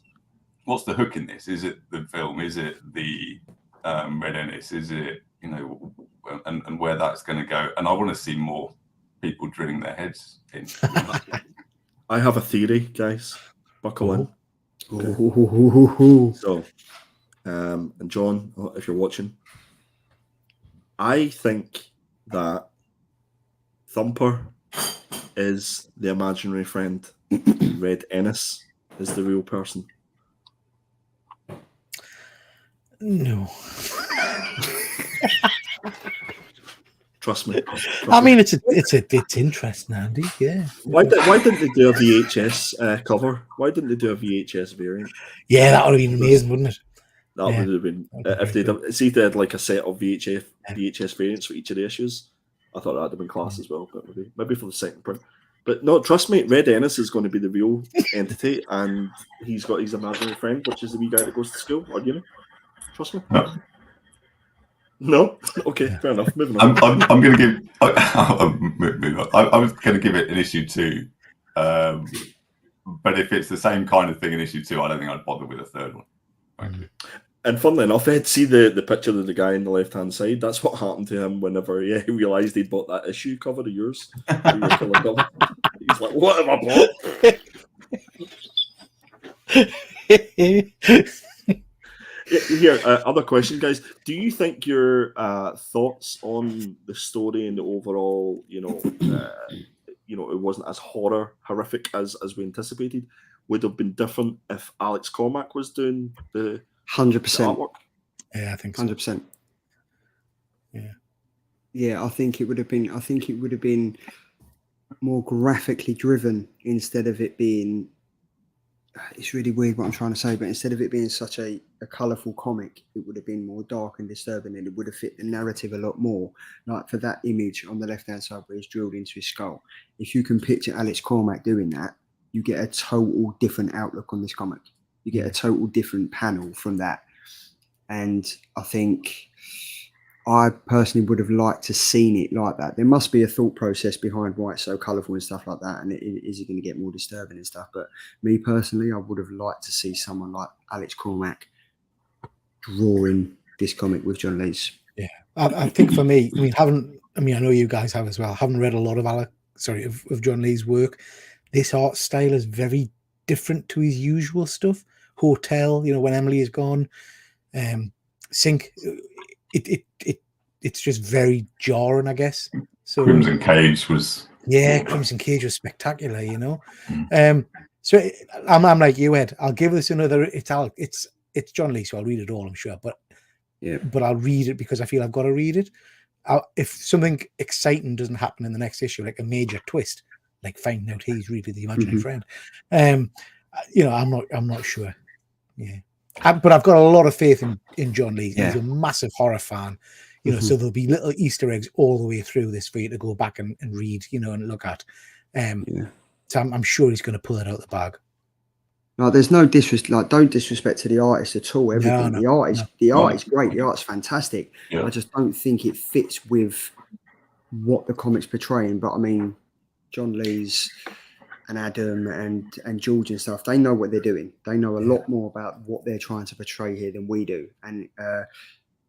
the hook in this? Is it the film? Is it the Red Ennis? Is it, you know, and where that's going to go? And I want to see more people drilling their heads in. I have a theory, guys. Buckle in. Okay. So, and John, if you're watching, I think that Thumper is the imaginary friend. Red Ennis is the real person. No. Trust me. I mean, it's interesting, Andy. Yeah. Why didn't they do a VHS cover? Why didn't they do a VHS variant? Yeah, that would have been amazing, wouldn't it? That would have been if they had like a set of VHS variants for each of the issues. I thought that'd have been class as well, but maybe for the second print. But no, trust me, Red Ennis is going to be the real entity, and he's got his imaginary friend, which is the wee guy that goes to school. Or you know, trust me. No? Okay, fair enough. Moving on. I'm going to give. I was going to give it an issue 2, but if it's the same kind of thing in issue 2, I don't think I'd bother with a third one. And funnily enough, I'd see the picture of the guy on the left hand side. That's what happened to him whenever he realised he'd bought that issue cover of yours. He's like, "What have I bought?" Here, other question, guys. Do you think your thoughts on the story and the overall, it wasn't as horrific as we anticipated, would have been different if Alex Cormack was doing the 100%. artwork? Yeah, I think so. 100%. Yeah. Yeah, I think it would have been. I think it would have been more graphically driven instead of it being. It's really weird what I'm trying to say, but instead of it being such a colourful comic, it would have been more dark and disturbing, and it would have fit the narrative a lot more. Like for that image on the left-hand side where he's drilled into his skull, if you can picture Alex Cormack doing that, you get a total different outlook on this comic. You get a total different panel from that. And I think I personally would have liked to seen it like that. There must be a thought process behind why it's so colourful and stuff like that. And is it going to get more disturbing and stuff? But me personally, I would have liked to see someone like Alex Cormack drawing this comic with John Lee's. Yeah, I think for me, I know you guys have as well. I haven't read a lot of John Lee's work. This art style is very different to his usual stuff. Hotel, when Emily is gone, Sink. It's just very jarring, I guess. So Crimson Cage was Crimson Cage was spectacular, So I'm like you, Ed. I'll give this another. It's John Lee, so I'll read it all, I'm sure. But I'll read it because I feel I've got to read it. If something exciting doesn't happen in the next issue, like a major twist, like finding out he's really the imaginary friend, I'm not sure. Yeah. But I've got a lot of faith in John Lee. He's a massive horror fan, so there'll be little Easter eggs all the way through this for you to go back and read, and look at. So I'm sure he's going to pull it out of the bag. No, there's no disrespect. Like, don't disrespect to the artist at all. Everything. No, the art is great. The art's fantastic. Yeah. I just don't think it fits with what the comic's portraying. But I mean, John Lee's and Adam and George and stuff, they know what they're doing. They know a lot more about what they're trying to portray here than we do. And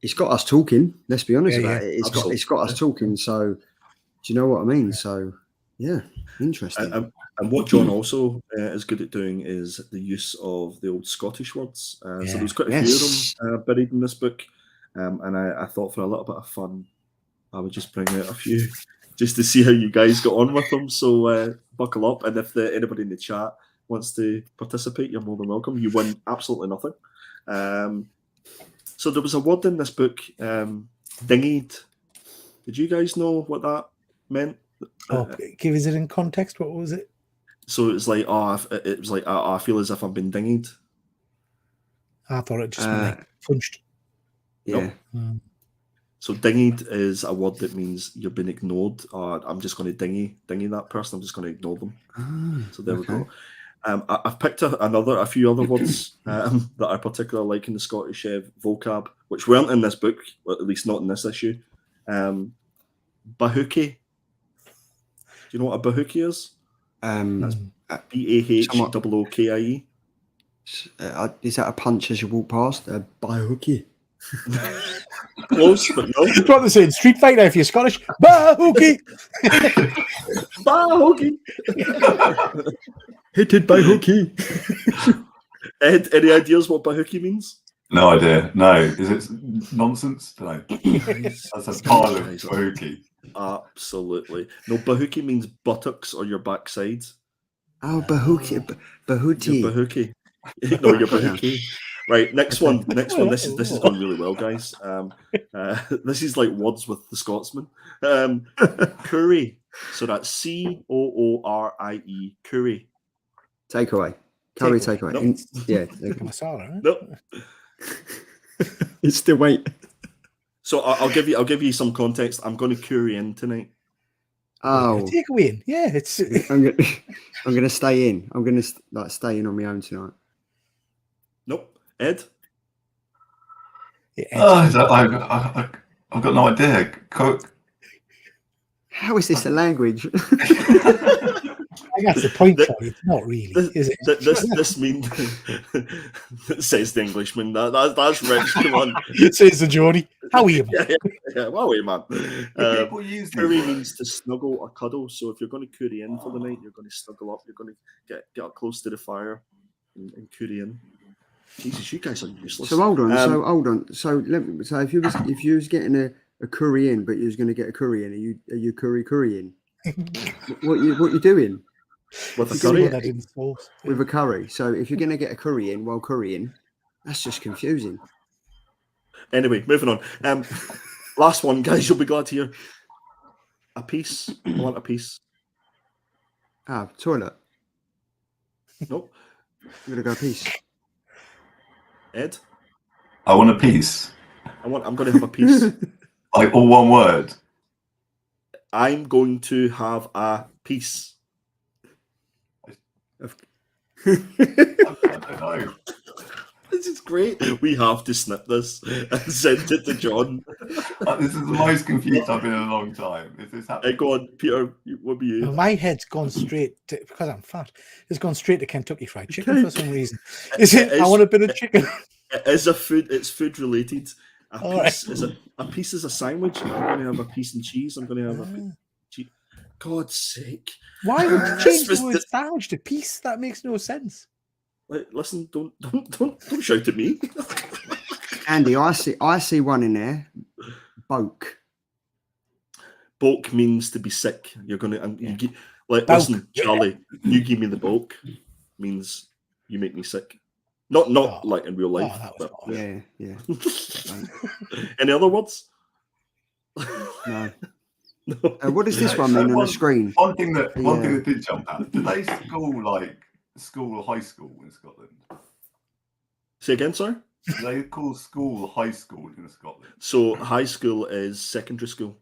it's got us talking. Let's be honest about it. It's got us talking. So do you know what I mean? So yeah, interesting. And what John also is good at doing is the use of the old Scottish words. So there's quite a few of them buried in this book. And I thought for a little bit of fun, I would just bring out a few just to see how you guys got on with them. So buckle up. And if anybody in the chat wants to participate, you're more than welcome. You win absolutely nothing. So there was a word in this book, dinghied. Did you guys know what that meant? Give us it in context. What was it? So it's like, I feel as if I've been dinghied. I thought it just meant punched. Yeah. Nope. So dinghied is a word that means you've been ignored. I'm just going to dinghy that person. I'm just going to ignore them. So there we go. I've picked a few other words that I particularly like in the Scottish vocab, which weren't in this book, or at least not in this issue. Bahookie. Do you know what a bahookie is? That's BAHOOKIE. Is that a punch as you walk past? A bahookie. Close, but no. It's what they say in Street Fighter if you're Scottish. Bahookie. Bahookie. Hit it by hooky. Ed, any ideas what bahookie means? no idea. No, is it nonsense? No. That's a pile of bahookie. Absolutely. No, bahookie means buttocks or your backside. Oh, bahookie. Bahootie. Your bahookie. No, your bahookie. Right, next one. This is going really well, guys. This is like words with the Scotsman. Curry. So that's COORIE. Curry. Takeaway. Curry takeaway. Nope. Yeah. Masala, right? Nope. It's still wait. So I'll give you some context. I'm going to curry in tonight. Oh, Take away in. Yeah, it's. I'm gonna stay in. I'm gonna stay in on my own tonight. Nope. Ed? I've got no idea. How is this a language? I guess the point, Charlie. It's not really, is it? This means says the Englishman. That's rich. Come on. Says the Geordie. How are you, man? Yeah, how are you, man? People use Curry means to snuggle or cuddle. So if you're going to curry in for the night, you're going to snuggle up. You're going to get up close to the fire and curry in. Jesus, you guys are useless. So hold on. So if you was getting a curry in, but you was going to get a curry in, are you currying? what you doing? With a curry? With a curry. So if you're going to get a curry in while currying, that's just confusing. Anyway, moving on. Last one, guys. You'll be glad to hear. A piece. I want a piece. Ah, toilet. Nope. You're gonna go piece. Ed, I want a piece. I'm going to have a piece. Like all one word. I'm going to have a piece. I don't know. This is great. We have to snip this and send it to John. This is the most confused I've been in a long time. Is this happening? Go on, Peter. What be Well, you? my head's gone straight to, because I'm fat. It's gone straight to Kentucky Fried Chicken for some reason. Is it? I want a bit of chicken. It is a food. It's food related. A All piece is a piece is a sandwich. I'm going to have a piece and cheese. I'm going to have a cheese. God's sake! Why would you change the was word sandwich to piece? That makes no sense. Listen, don't shout at me. Andy, I see one in there. Boke. Bulk means to be sick. You're gonna Bulk. listen, Charlie. You give me the bulk means you make me sick. Not like in real life. That was Yeah. Any other words? No. No. What does this one mean on the screen? One thing that did jump out. Do they school or high school in Scotland? Say again, sorry. Do they call school high school in Scotland? So high school is secondary school.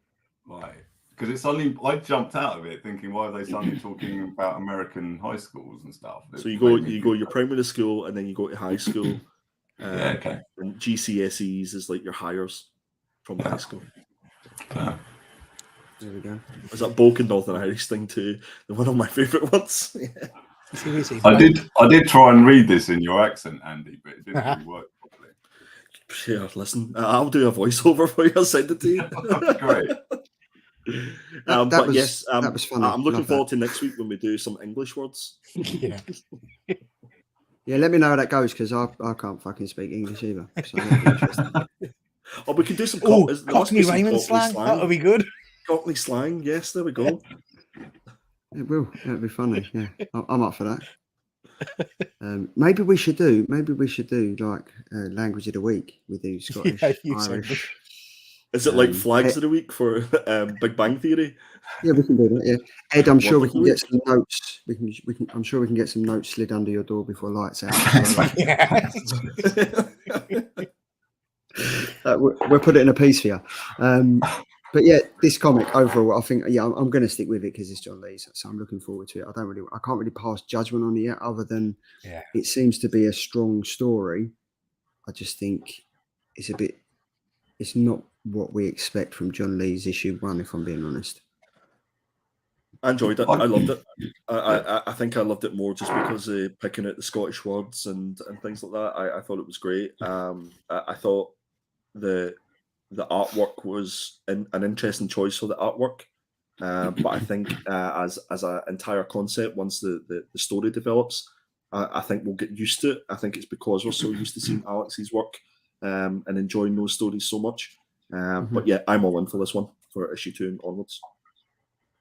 Right. Because it's suddenly I jumped out of it thinking, why are they suddenly talking about American high schools and stuff? So you go your primary school and then you go to high school. Yeah, okay. And GCSEs is like your hires from high school. There we go. Is that Balkan Northern Irish thing too? One of my favourite ones. Yeah. I did try and read this in your accent, Andy, but it didn't really work properly. Yeah, listen, I'll do a voiceover for you. I'll send it to you. That'd be great. That was funny. I'm looking Love forward to next week when we do some English words. Yeah. Yeah, let me know how that goes because I can't fucking speak English either. So that'd be interesting. Oh, we can do some Cockney rhyming slang. That'll be good. Cockney slang, yes, there we go. It will. That'd be funny. Yeah, I'm up for that. Maybe we should do like language of the week. We do Scottish, Irish. Is it like flags of the week for Big Bang Theory? Yeah, we can do that. Yeah, Ed, I'm sure we can get some notes. I'm sure we can get some notes slid under your door before lights out. We'll put it in a piece for you. But yeah, this comic overall, I think, I'm going to stick with it because it's John Lee's, so I'm looking forward to it. I can't really pass judgment on it yet, other than it seems to be a strong story. I just think it's not what we expect from John Lee's issue 1, if I'm being honest. I enjoyed it. I loved it. I think I loved it more just because of picking out the Scottish words and things like that. I thought it was great. I thought the artwork was an interesting choice for the artwork, but I think as an entire concept, once the story develops, I think we'll get used to it. I think it's because we're so used to seeing Alex's work and enjoying those stories so much. But yeah, I'm all in for this one for issue 2 and onwards.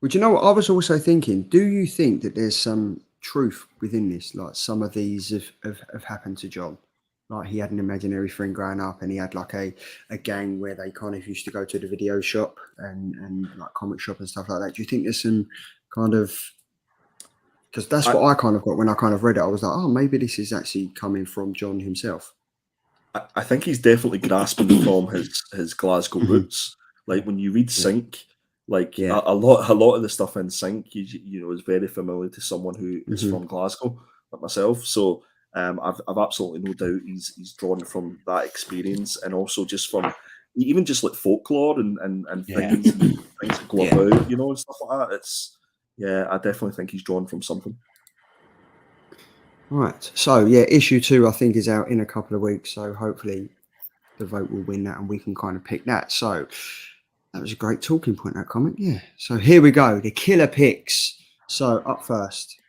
Well, do you know what I was also thinking? Do you think that there's some truth within this? Like some of these have happened to John. Like he had an imaginary friend growing up, and he had like a gang where they kind of used to go to the video shop and like comic shop and stuff like that. Do you think there's some kind of, because that's what I kind of got when I kind of read it. I was like, oh, maybe this is actually coming from John himself. I think he's definitely grasping from his Glasgow roots. Like when you read Sync, like a lot of the stuff in Sync, you know, is very familiar to someone who is from Glasgow, like myself. So I've absolutely no doubt he's drawn from that experience, and also just from even just like folklore and things that go about, you know, and stuff like that. I definitely think he's drawn from something. Right. So yeah, issue 2 I think is out in a couple of weeks. So hopefully the vote will win that, and we can kind of pick that. So that was a great talking point, that comic. Yeah. So here we go. The killer picks. So up first,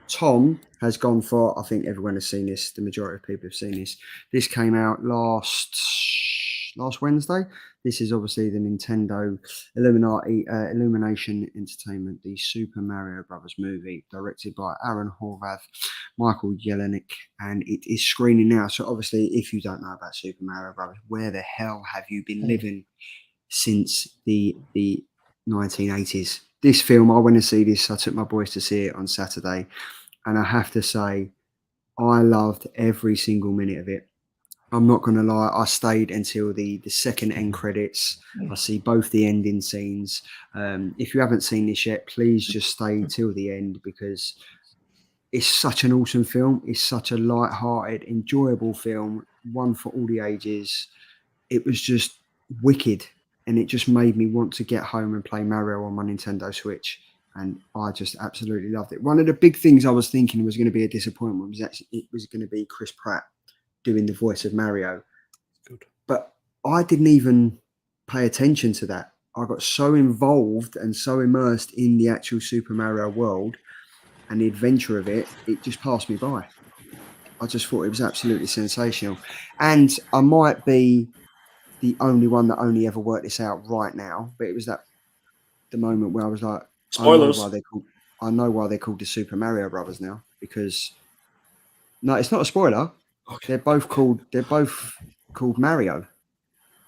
Tom has gone for, I think everyone has seen this. The majority of people have seen this. This came out last Wednesday. This is obviously the Nintendo Illumination Entertainment, the Super Mario Brothers movie, directed by Aaron Horvath, Michael Jelenic, and it is screening now. So obviously, if you don't know about Super Mario Brothers, where the hell have you been living since the 1980s. This film, I went to see this. I took my boys to see it on Saturday, and I have to say, I loved every single minute of it. I'm not going to lie, I stayed until the second end credits. I see both the ending scenes. If you haven't seen this yet, please just stay till the end, because it's such an awesome film. It's such a light-hearted, enjoyable film, one for all the ages. It was just wicked, and it just made me want to get home and play Mario on my Nintendo Switch. And I just absolutely loved it. One of the big things I was thinking was going to be a disappointment was actually it was going to be Chris Pratt doing the voice of Mario. Good. But I didn't even pay attention to that. I got so involved and so immersed in the actual Super Mario world and the adventure of it, it just passed me by. I just thought it was absolutely sensational. And I might be the only one that only ever worked this out right now, but it was that the moment where I was like, Spoilers. I know why they're called the Super Mario Brothers now, because no, it's not a spoiler. Okay. They're both called Mario.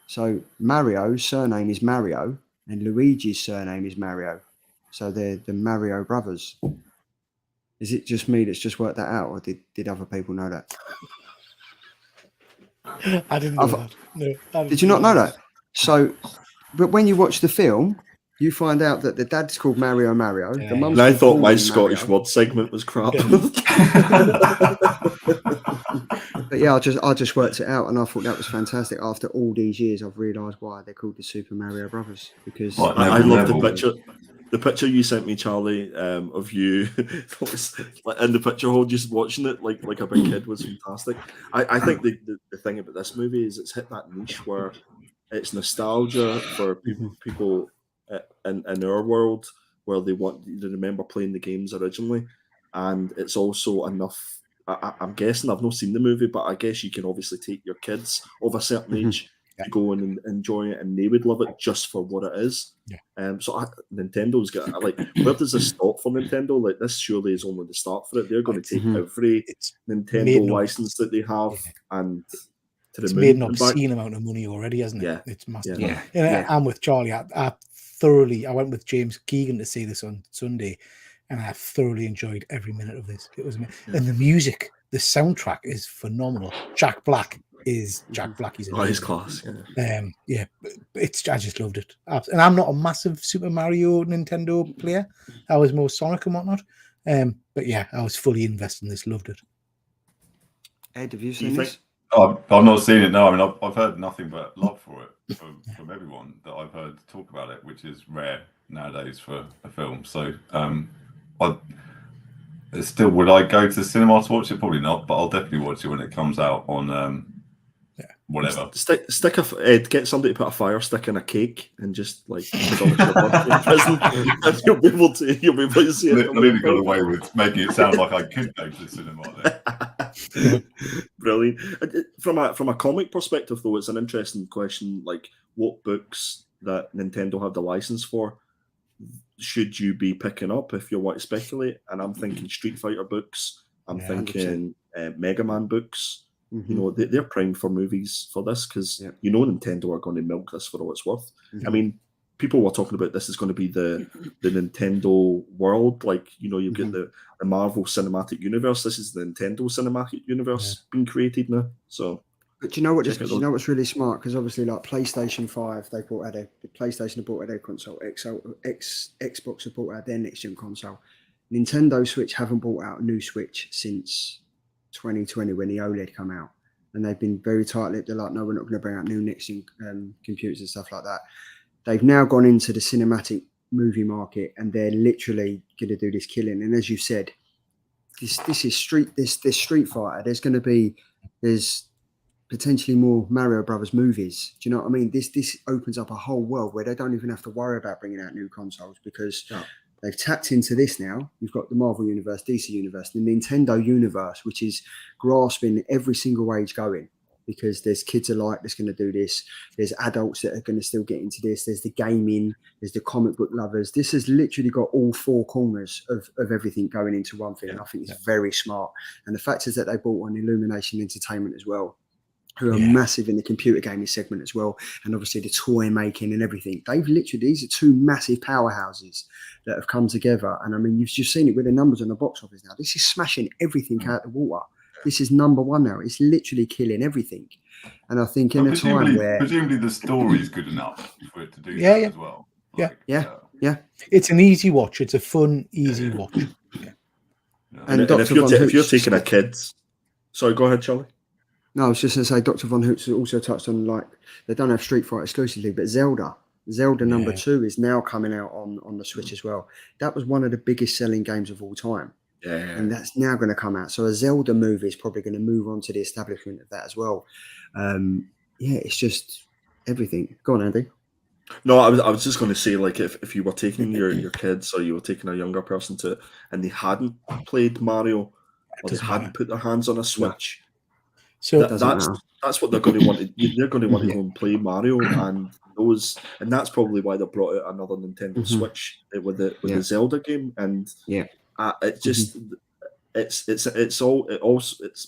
So Mario's surname is Mario and Luigi's surname is Mario. So they're the Mario Brothers. Is it just me that's just worked that out, or did other people know that? I didn't know that. No, did you not know that? So, but when you watch the film, you find out that the dad's called Mario. Yeah. The mum's And I called thought my Mario. Scottish word segment was crap. But yeah, I just worked it out, and I thought that was fantastic. After all these years, I've realised why they're called the Super Mario Brothers, because Right. I love the Level. picture. The picture you sent me, Charlie, of you in the picture hole just watching it like a big kid was fantastic. I think the thing about this movie is it's hit that niche where it's nostalgia for people in our world where they want you to remember playing the games originally, and it's also enough. I'm guessing I've not seen the movie, but I guess you can obviously take your kids of a certain age to go and enjoy it, and they would love it just for what it is. Yeah. So Nintendo's got like, where does this stop for Nintendo? Like, this surely is only the start for it. They're going to take every Nintendo license that they have and to the it's moon made an and back. obscene amount of money already, hasn't it? Yeah. It's massive. Yeah. I'm with Charlie. I went with James Keegan to see this on Sunday, and I thoroughly enjoyed every minute of this. It was amazing. And the music, the soundtrack is phenomenal. Jack Black is Jack Black. He's amazing. His class. Yeah. I just loved it. And I'm not a massive Super Mario Nintendo player. I was more Sonic and whatnot. But yeah, I was fully invested in this. Loved it. Ed, have you seen this? I've not seen it. No, I mean I've heard nothing but love for it from everyone that I've heard talk about it, which is rare nowadays for a film. So still, would I go to the cinema to watch it? Probably not, but I'll definitely watch it when it comes out on whatever. Ed, get somebody to put a fire stick in a cake and just like put it on in prison, and you'll be able to see it. I nearly got away with making it sound like I could go to the cinema there. Brilliant. From a comic perspective, though, it's an interesting question. Like, what books that Nintendo have the license for should you be picking up if you want to speculate? And I'm thinking Street Fighter books. I'm thinking Mega Man books. You know, they're primed for movies for this because you know Nintendo are going to milk this for all it's worth. I mean, people were talking about this is going to be the Nintendo world. Like, you know, you get the Marvel Cinematic Universe. This is the Nintendo Cinematic Universe being created now. So, but you know what? You know what's really smart? Because obviously, like PlayStation 5, they brought out the PlayStation have brought out their console. Xbox have brought out their next gen console. Nintendo Switch haven't brought out a new Switch since 2020 when the OLED come out, and they've been very tight-lipped. They're like, no, we're not going to bring out new next-gen computers and stuff like that. They've now gone into the cinematic movie market, and they're literally going to do this killing. And as you said, this is Street Fighter. There's potentially more Mario Brothers movies. Do you know what I mean? This opens up a whole world where they don't even have to worry about bringing out new consoles because they've tapped into this now. You've got the Marvel Universe, DC Universe, the Nintendo Universe, which is grasping every single age going because there's kids alike that's going to do this. There's adults that are going to still get into this. There's the gaming. There's the comic book lovers. This has literally got all four corners of everything going into one thing. And I think it's very smart. And the fact is that they brought on Illumination Entertainment as well, who are massive in the computer gaming segment as well, and obviously the toy making and everything. These are two massive powerhouses that have come together. And I mean, you've just seen it with the numbers on the box office now. This is smashing everything out the water. This is number one now. It's literally killing everything. And I think in a time where presumably the story is good enough for it to do Yeah, that yeah. as well. Yeah. It's an easy watch. It's a fun, easy watch. Yeah. And if you're taking a kid, sorry, go ahead, Charlie. No, I was just going to say, Dr. Von Hoots also touched on, like, they don't have Street Fighter exclusively, but Zelda number 2 is now coming out on the Switch as well. That was one of the biggest selling games of all time. Yeah. And that's now going to come out. So a Zelda movie is probably going to move on to the establishment of that as well. It's just everything. Go on, Andy. No, I was just going to say, like, if you were taking your kids or you were taking a younger person to it and they hadn't played Mario or they hadn't put their hands on a Switch, so that's what they're going to want. They're going to want to go and play Mario, and that's probably why they brought out another Nintendo Switch with the Zelda game, and it just it's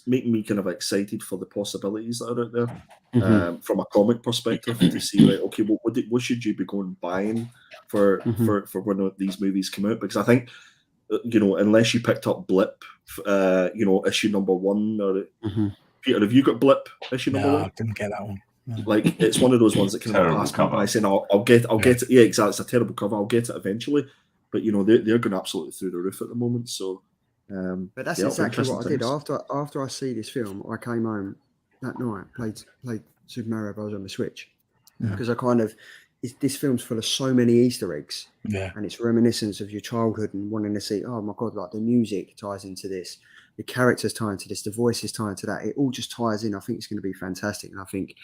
making me kind of excited for the possibilities that are out there from a comic perspective to see, like, okay, what should you be going buying for when these movies come out? Because I think, unless you picked up Blip, issue number 1, or Peter, have you got Blip issue number 1? I didn't get that one. No. Like, it's one of those ones that kind of pass by saying, I'll get it. Yeah, exactly. It's a terrible cover. I'll get it eventually. But they're going absolutely through the roof at the moment. So, but that's exactly what I did after I see this film. I came home that night, played Super Mario Bros. On the Switch, because this film's full of so many Easter eggs, and it's reminiscence of your childhood and wanting to see. Oh my god, like the music ties into this. The characters tie into this, the voices tie into that. It all just ties in. I think it's going to be fantastic. And I think,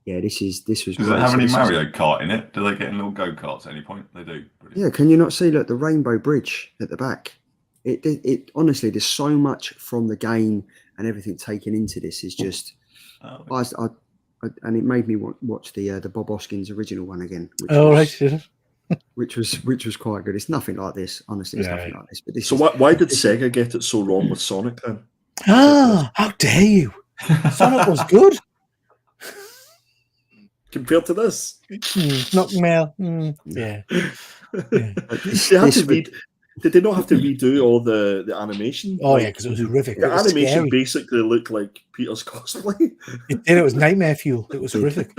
this was Does great. it have any Mario Kart in it? Do they get in little go-karts at any point? They do. Brilliant. Yeah, can you not see, look, the Rainbow Bridge at the back? It honestly, there's so much from the game and everything taken into this is just, and it made me watch the Bob Hoskins original one again. Which was quite good. It's nothing like this, honestly. It's nothing like this. But why did Sega get it so wrong with Sonic then? How dare you? Sonic was good compared to this. Not male. Yeah. Did they not have to redo all the animation? Oh, because it was horrific. The animation basically looked like Peter's cosplay. It was nightmare fuel. It was horrific.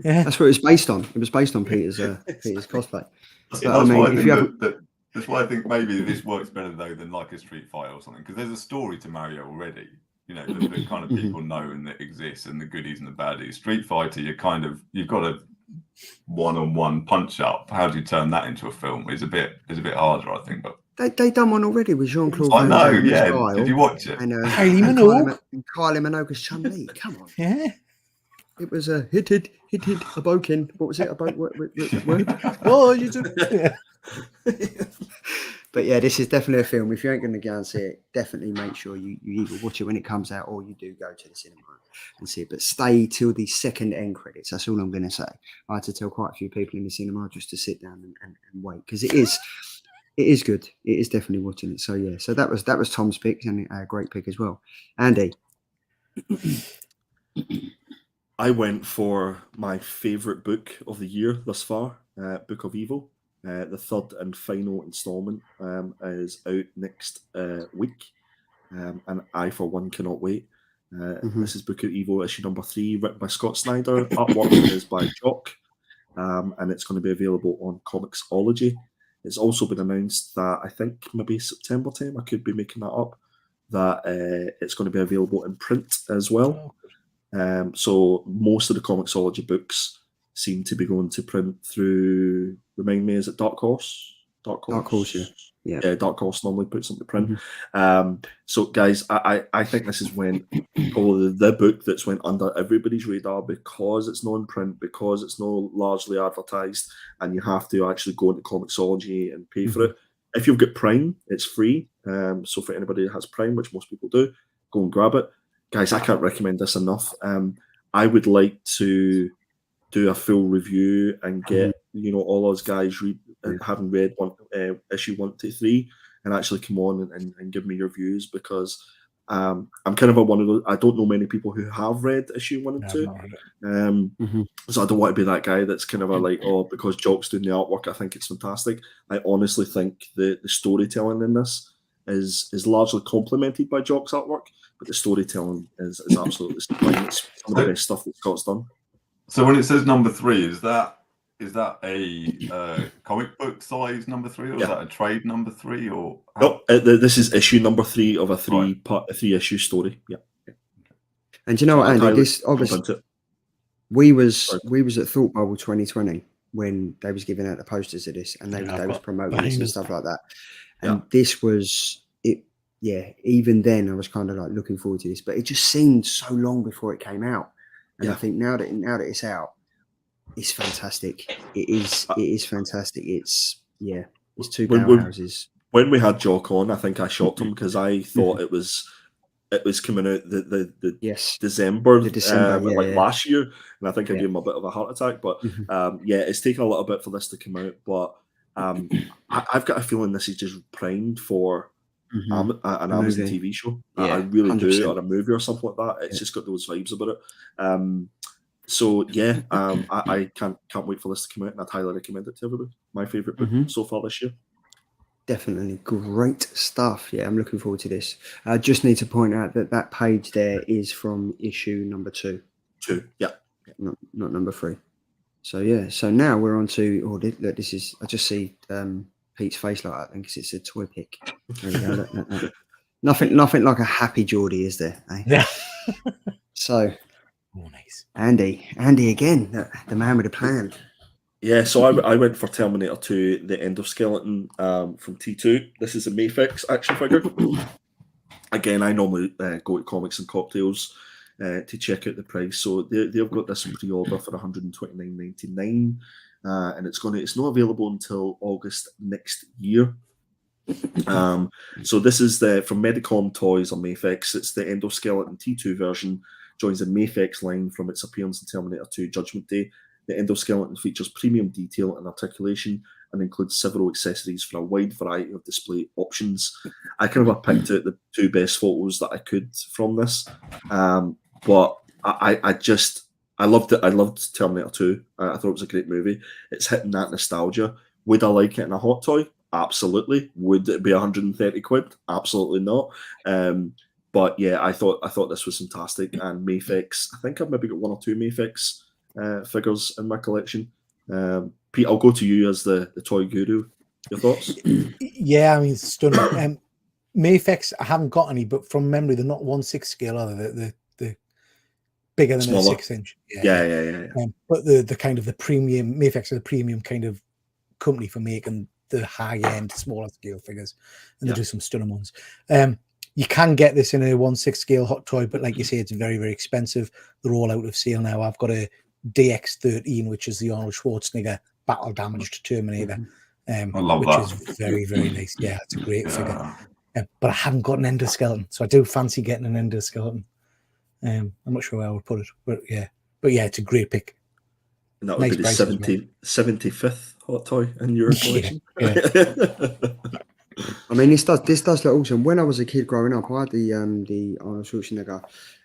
Yeah, that's what it was based on. It was based on Peter's cosplay. That's why I think maybe this works better though than like a Street Fighter or something, because there's a story to Mario already. The kind of people know and that exists, and the goodies and the baddies. Street Fighter, you've got a one-on-one punch up. How do you turn that into a film? Is a bit harder, I think. But they done one already with Jean-Claude. I know, yeah. Did you watch it? And Kylie Minogue and Kylie Minogue as Chun-Li. Come on. Yeah. It was a hit a boken. What was it about? What? Oh, you do. Yeah. But yeah, this is definitely a film. If you ain't going to go and see it, definitely make sure you either watch it when it comes out or you do go to the cinema and see it. But stay till the second end credits. That's all I'm going to say. I had to tell quite a few people in the cinema just to sit down and wait, because it is good. It is definitely watching it. So yeah, so that was Tom's pick, and a great pick as well. Andy. I went for my favourite book of the year thus far, Book of Evil. The third and final instalment is out next week, and I, for one, cannot wait. This is Book of Evil, issue number 3, written by Scott Snyder. Artwork is by Jock, and it's going to be available on Comixology. It's also been announced that I think maybe September time, I could be making that up, that it's going to be available in print as well. So most of the Comixology books seem to be going to print through, remind me, is it Dark Horse? Dark Horse, yeah. Yeah, Dark Horse normally puts them to print. So guys, I think this is when probably the book that's went under everybody's radar, because it's non-print, because it's not largely advertised, and you have to actually go into Comixology and pay for it. If you've got Prime, it's free. So for anybody that has Prime, which most people do, go and grab it. Guys, I can't recommend this enough. I would like to do a full review and get all those guys having read issue 1 to 3 and actually come on and give me your views, because I'm kind of one of those. I don't know many people who have read issue 1 and No, I've 2. not read it. So I don't want to be that guy that's kind of like, oh, because Jock's doing the artwork, I think it's fantastic. I honestly think the storytelling in this is largely complemented by Jock's artwork, but the storytelling is absolutely sublime. It's some of the best stuff that Scott's done. So when it says number 3, is that a comic book size number 3, or is that a trade number 3? Or no, this is issue number 3 of a 3-issue story. Yeah. And you know what, Andy? This obviously we was at Thought Bubble 2020 when they was giving out the posters of this, and they was promoting this and stuff like that. And this was it. Yeah, even then I was kind of like looking forward to this, but it just seemed so long before it came out. And I think now that it's out, it's fantastic. It is fantastic. It's 2 powerhouses. When we had Jock on, I think I shocked him because I thought it was coming out the December last year, and I think I gave him a bit of a heart attack. But it's taken a little bit for this to come out. But I've got a feeling this is just primed for an Amazon TV show. I really 100%. Do, or a movie or something like that. It's just got those vibes about it. I can't wait for this to come out, and I'd highly recommend it to everybody. My favourite book so far this year. Definitely great stuff. Yeah, I'm looking forward to this. I just need to point out that page there is from issue number 2. 2, yeah. Not number 3. So yeah, so now we're on to this is, I just see Pete's face like that because it's a toy pick. There we go. Look. Nothing like a happy Geordie, is there? Eh? Yeah. So nice. Andy again, the man with a plan. Yeah, so I went for Terminator 2, the Endoskeleton from T2. This is a Mayfix action figure. Again, I normally go to Comics and Cocktails to check out the price. So they've got this pre-order for $129.99, and it's not available until August next year. So this is from Medicom Toys or Mayfix. It's the Endoskeleton T2 version. Joins the Mayfix line from its appearance in Terminator 2 Judgment Day. The endoskeleton features premium detail and articulation and includes several accessories for a wide variety of display options. I kind of picked out the 2 best photos that I could from this, but I loved it. I loved Terminator 2. I thought it was a great movie. It's hitting that nostalgia. Would I like it in a hot toy? Absolutely. Would it be 130 quid? Absolutely not. But yeah, I thought this was fantastic. And Mayfix, I think I've maybe got 1 or 2 Mayfix figures in my collection. Pete, I'll go to you as the toy guru. Your thoughts? Yeah, I mean, it's stunning. Mayfix, I haven't got any, but from memory, they're not 1/6 scale, are they? They're bigger than smaller. A 6-inch. Yeah. But the kind of the premium, Mayfix are the premium kind of company for making the high-end, smaller scale figures, and they do some stunning ones. You can get this in a 1/6 scale hot toy, but like you say, it's very, very expensive. They're all out of sale now. I've got a DX13, which is the Arnold Schwarzenegger battle damaged Terminator, I love which that. is very, very nice. Yeah, it's a great figure. But I haven't got an endoskeleton, so I do fancy getting an endoskeleton. I'm not sure where I would put it, but yeah, it's a great pick. And that would be the 75th hot toy in your collection. Yeah. I mean, this does look awesome. When I was a kid growing up, I had the Arnold Schwarzenegger.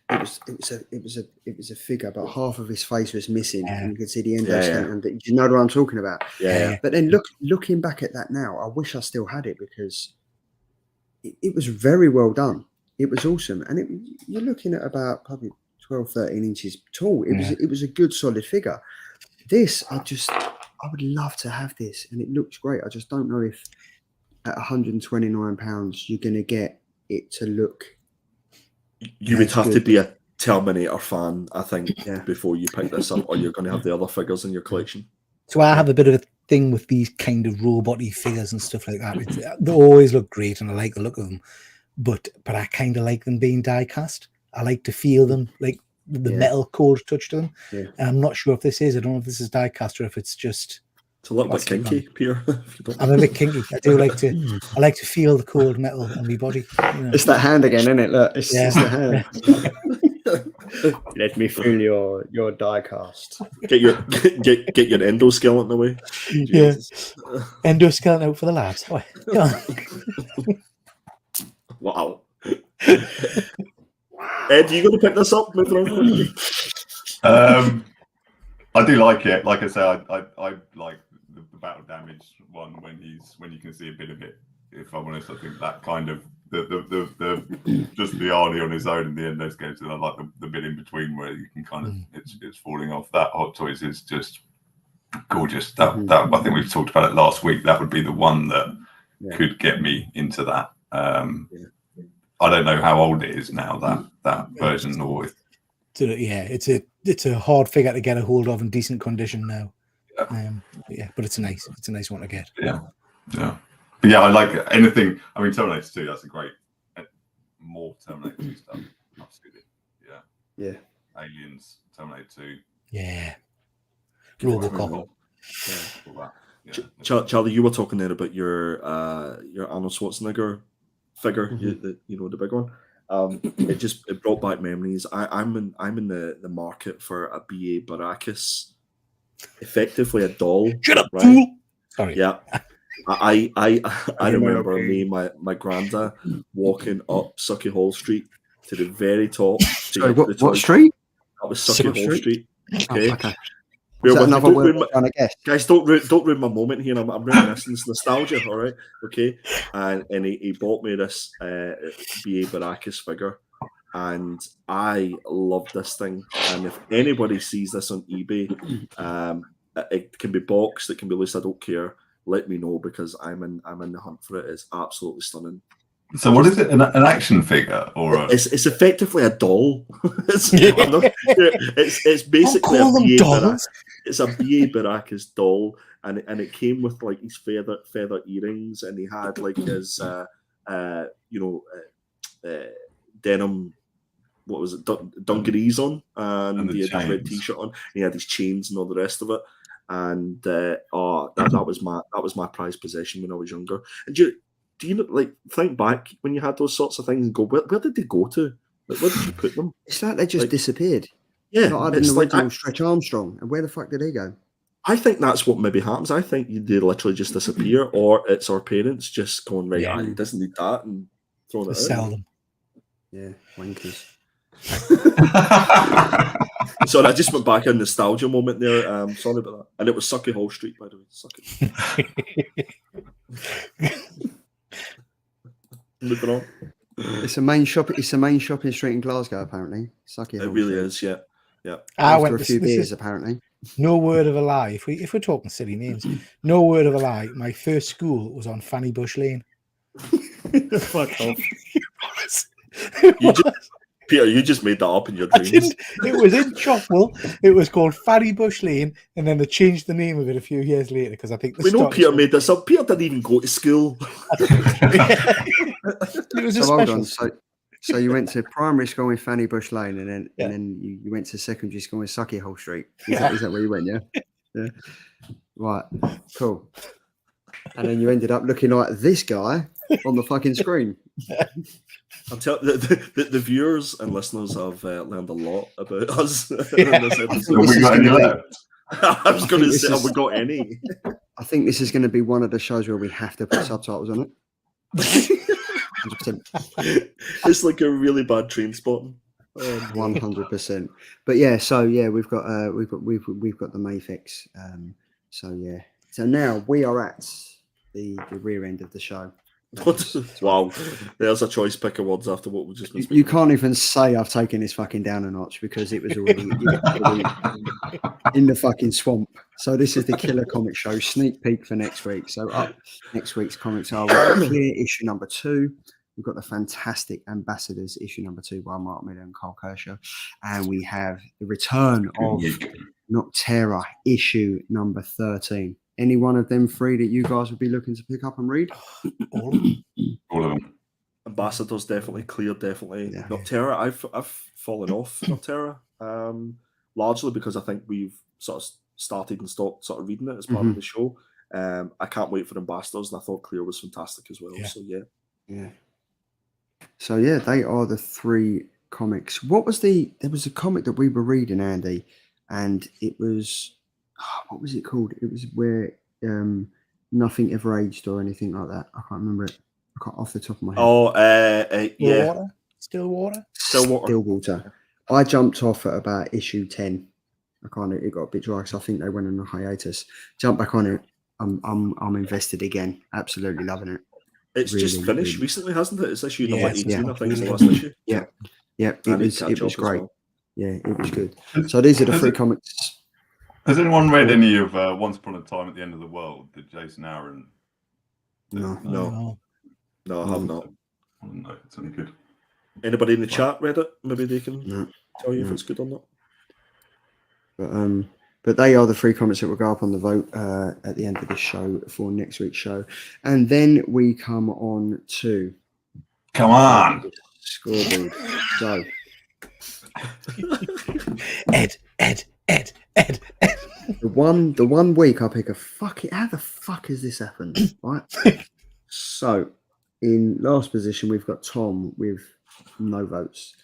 It was a figure, but half of his face was missing, and you could see the endoskeleton. Do you know what I'm talking about? Yeah. But then looking back at that now, I wish I still had it because it was very well done. It was awesome, and you're looking at about probably 12, 13 inches tall. It was a good solid figure. This, I would love to have this, and it looks great. I just don't know if at £129 you're going to get it to look. You would have to be a Terminator fan, I think, before you pick this up, or you're going to have the other figures in your collection. So I have a bit of a thing with these kind of robot-y figures and stuff like that. They always look great, and I like the look of them. But I kind of like them being die-cast. I like to feel them, like the metal cold touch to them. Yeah. And I'm not sure if this is. I don't know if this is die-cast or if it's just. It's a little bit kinky, Pierre. I'm a bit kinky. I do like to. I like to feel the cold metal on my body. You know? It's that hand again, isn't it? Look, it's the hand. Let me feel your die cast. Get your endoskeleton away. Yeah, endoskeleton out for the lads. Wow. Ed, are you going to pick this up? Moving on quickly. I do like it. Like I say, I like the battle damage one when you can see a bit of it. If I'm honest, I think that kind of the just the Arnie on his own in the end those games, and I like the bit in between where you can kind of it's falling off. That Hot Toys is just gorgeous. That I think we've talked about it last week. That would be the one that could get me into that. I don't know how old it is now, that version, or if it's a hard figure to get a hold of in decent condition now. But it's a nice one to get. But yeah, I like anything. I mean, Terminator 2, that's a great more Terminator 2 stuff. Absolutely. Yeah. Aliens, Terminator 2. Yeah. Robocop. Charlie, you were talking there about your Arnold Schwarzenegger figure, the big one. It brought back memories. I'm in the market for a BA Baracus, effectively a doll. Shut up, right? fool! Sorry. Yeah. I remember me and my granda walking up Sucky Hall Street to the very top. Sorry, what street? That was Sucky Hall Street. Okay. Okay. Another word guys, don't ruin my moment here. I'm reminiscing. It's nostalgia, all right? Okay. And he bought me this BA Baracus figure, and I love this thing. And if anybody sees this on eBay, it can be boxed, it can be loose. I don't care. Let me know, because I'm in the hunt for it. It's absolutely stunning. So what is it? An action figure or it's effectively a doll. it's basically a BA Baracus. It's a BA Baracus doll, and it came with like his feather earrings, and he had like his denim. What was it? Dungarees on, and he had his red t-shirt on. He had his chains and all the rest of it. And that was my prized possession when I was younger. And do you like think back when you had those sorts of things and go, where did they go to? Like, where did you put them? It's like they just disappeared. Yeah, not having the original Stretch Armstrong. And where the fuck did he go? I think that's what maybe happens. I think they literally just disappear, or it's our parents just going, right, he doesn't need that, and throwing it sell out. them. Yeah, wankers. Sorry, I just went back in nostalgia moment there. Sorry about that. And it was Sucky Hall Street, by the way. Moving on. It's a main shopping street in Glasgow, apparently. Sucky Hall really Street. is, yeah. After a few beers, apparently. No word of a lie. If we're talking silly names, no word of a lie. My first school was on Fanny Bush Lane. Fuck off. Peter, you just made that up in your dreams. It was in Chopwell. It was called Fanny Bush Lane, and then they changed the name of it a few years later because I think we know Peter made this up. Peter didn't even go to school. It was a special. So you went to primary school in Fanny Bush Lane, and then you went to secondary school in Sucky Hall Street. Is that where you went? Yeah. Right. Cool. And then you ended up looking like this guy on the fucking screen. I'm telling the viewers and listeners have learned a lot about us in this episode. I was going to say, have we got any? I think this is going to be one of the shows where we have to put subtitles on it. 100%. It's like a really bad train spotting. 100%. But yeah, so yeah, we've got the Mayfix. So now we are at the rear end of the show. Wow, there's a choice pick of words after what we just been speaking. You can't even say I've taken this fucking down a notch because it was already in the fucking swamp. So this is the Killer Comic Show sneak peek for next week. So up next week's comics are Clear issue number 2. We've got the fantastic Ambassadors issue number 2 by Mark Miller and Carl Kershaw, and we have the return of Noctera issue number 13. Any one of them 3 that you guys would be looking to pick up and read? All of them. Ambassadors definitely, Clear definitely. Yeah. Noctera, I've fallen off Noctera, largely because I think we've sort of started and stopped sort of reading it as part of the show. I can't wait for Ambassadors, and I thought Clear was fantastic as well. Yeah. So yeah. So yeah, they are the 3 comics. There was a comic that we were reading, Andy, and it was. What was it called? It was where nothing ever aged or anything like that. I can't remember it. I can't off the top of my head. Yeah. Stillwater. Stillwater. I jumped off at about issue 10. It got a bit dry because I think they went on a hiatus. Jumped back on it. I'm invested again. Absolutely loving it. It's Really, just finished really. recently, hasn't it? It's issue Yeah, number it's 18, I think, is the brilliant. last issue. Yeah. It I need was to catch up as great. well. Yeah, it was good. So these are the Has three it- comics. Has anyone read any of Once Upon a Time at the End of the World? The Jason Aaron? No. No, I have not. Oh, no, it's only good. Anybody in the chat read it? Maybe they can No. tell you if it's good or not. But they are the three comments that will go up on the vote at the end of this show for next week's show. And then we come on to Come on. scoreboard. So Ed. the one week I pick a fuck it. How the fuck has this happened? Right. So in last position we've got Tom with no votes.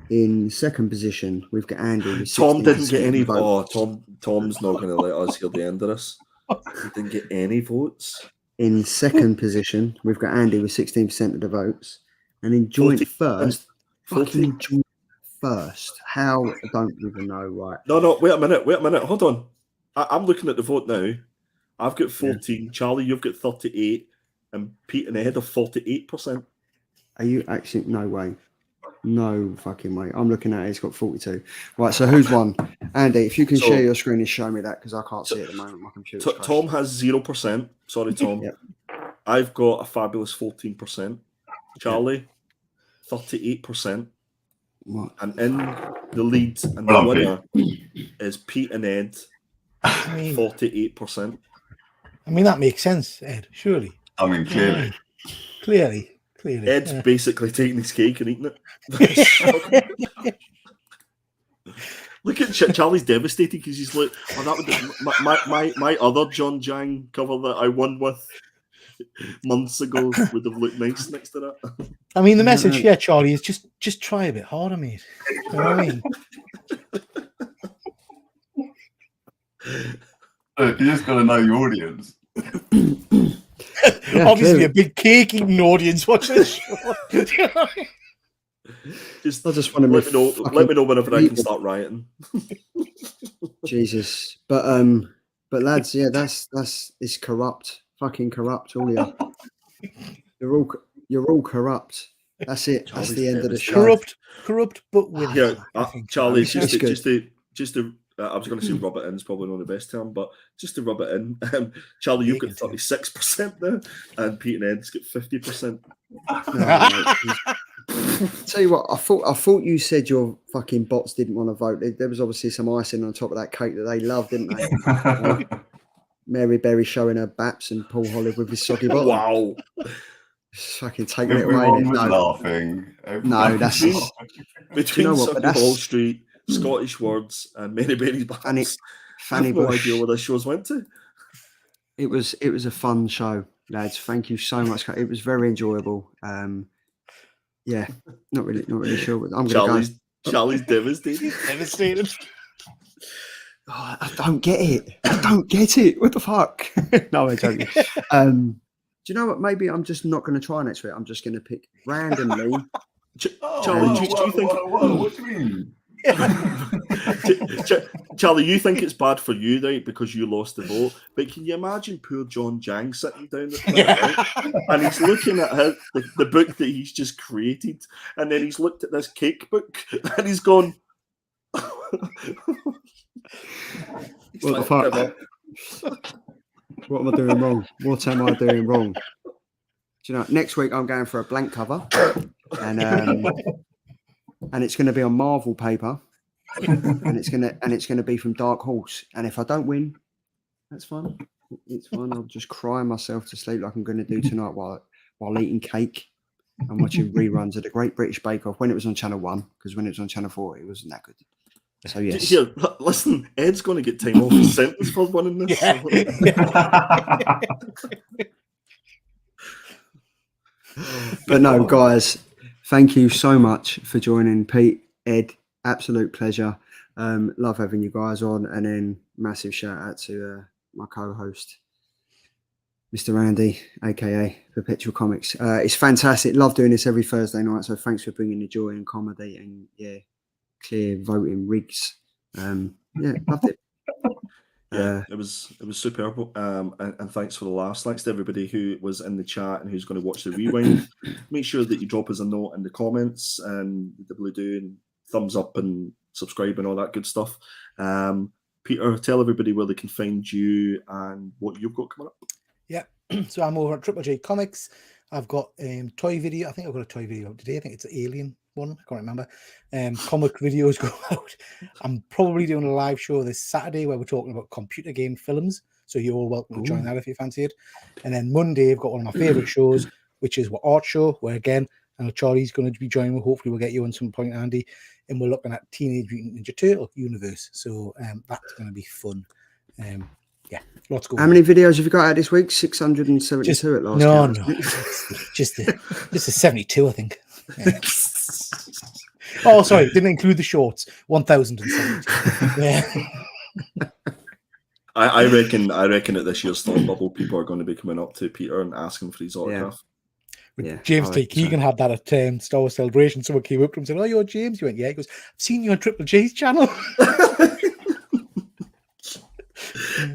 In second position we've got Andy with Tom didn't get 16% any votes. Tom's not going to let us hear the end of this. He didn't get any votes. In second position we've got Andy with 16% of the votes. And in joint 40. first, 40. fucking joint first. How? I don't even know. Right. No, wait a minute. Hold on. I'm looking at the vote now. I've got 14. Charlie, you've got 38. And Pete and Ed have 48%. Are you actually? No way. No fucking way. I'm looking at it. It's got 42. Right. So who's won? Andy, if you can share your screen and show me that because I can't see it at the moment. My computer's crashed. Tom has 0%. Sorry, Tom. Yep. I've got a fabulous 14%. Charlie, 38%. What? And in the lead and the Well, winner is Pete and Ed, I mean, 48%. that makes sense, Ed. Surely. I mean, clearly. Clearly. Ed's yeah. basically taking his cake and eating it. Look at Charlie's devastated because he's like, oh, that would my other John Jang cover that I won with months ago would have looked nice next to that. I mean, the message here, Charlie, is just try a bit harder, mate. You know what I mean? Look, you just got to know your audience. Yeah, Obviously, clearly. a big cake eating audience watching this show. I just want to let me know whenever I can start rioting. Jesus. But lads, yeah, that's it's corrupt. Fucking corrupt, all of you. You're all corrupt. That's it. That's the end of the show. Corrupt, but with Yeah, I think. Charlie, It's just good. to I was going to say rub it in is probably not the best term, but just to rub it in, Charlie, you've got 36% there, and Pete and Ed's got 50%. Tell you what, I thought you said your fucking bots didn't want to vote. There was obviously some icing on top of that cake that they loved, didn't they? Mary Berry showing her baps and Paul Hollywood with his soggy bottom. Wow. Just fucking taking it away. Everyone was laughing. No, that's Between know what, Sucky but that's- Wall Street, Scottish Words, and Mary Berry's Baps, and it. I Fanny have no Bush. idea where this show's went to. It was a fun show, lads. Thank you so much. It was very enjoyable. Yeah, not really sure, but I'm gonna go. Charlie's devastated. Devastated. Oh, I don't get it. What the fuck? No, I don't. Do you know what? Maybe I'm just not going to try next week. I'm just going to pick randomly. Charlie, do you think? What do you mean? Charlie, you think it's bad for you, right? Because you lost the vote. But can you imagine poor John Jang sitting down there, right? And he's looking at the book that he's just created, and then he's looked at this cake book, and he's gone. What the fuck? What am I doing wrong? What am I doing wrong? Do you know? Next week I'm going for a blank cover, and it's going to be on Marvel paper, and it's going to be from Dark Horse. And if I don't win, that's fine. It's fine. I'll just cry myself to sleep like I'm going to do tonight while eating cake and watching reruns of the Great British Bake Off when it was on Channel 1, because when it was on Channel 4, it wasn't that good. So yes. Here, listen, Ed's going to get time off his sentence for winning this. Yeah. But no, guys, thank you so much for joining. Pete, Ed, absolute pleasure. Love having you guys on, and then massive shout out to my co-host. Mr. Andy, aka Perpetual Comics. It's fantastic. Love doing this every Thursday night. So thanks for bringing the joy and comedy and clear voting rigs. Loved it. It was superb. And thanks for the laughs. Thanks to everybody who was in the chat and who's going to watch the rewind. Make sure that you drop us a note in the comments and the blue do and thumbs up and subscribe and all that good stuff. Peter, tell everybody where they can find you and what you've got coming up. Yeah, so I'm over at Triple J Comics. I've got toy video. I think I've got a toy video out today. I think it's an Alien one. I can't remember. Comic videos go out. I'm probably doing a live show this Saturday where we're talking about computer game films. So you're all welcome to join that if you fancy it. And then Monday, I've got one of my favorite shows, which is Art Show, where again, Charlie's going to be joining. Hopefully, we'll get you on some point, Andy. And we're looking at Teenage Mutant Ninja Turtle universe. So that's going to be fun. Lots going on. How many videos have you got out this week? 672 at last. No, just a 72, I think. Yeah. Oh, sorry, didn't include the shorts. 1,072. Yeah. I reckon at this year's Thought Bubble, people are going to be coming up to Peter and asking for his autograph. Yeah. James T. Keegan had that at Star Wars Celebration. Someone came up to him and said, "Oh, you're James." He went, "Yeah." He goes, "I've seen you on Triple J's channel."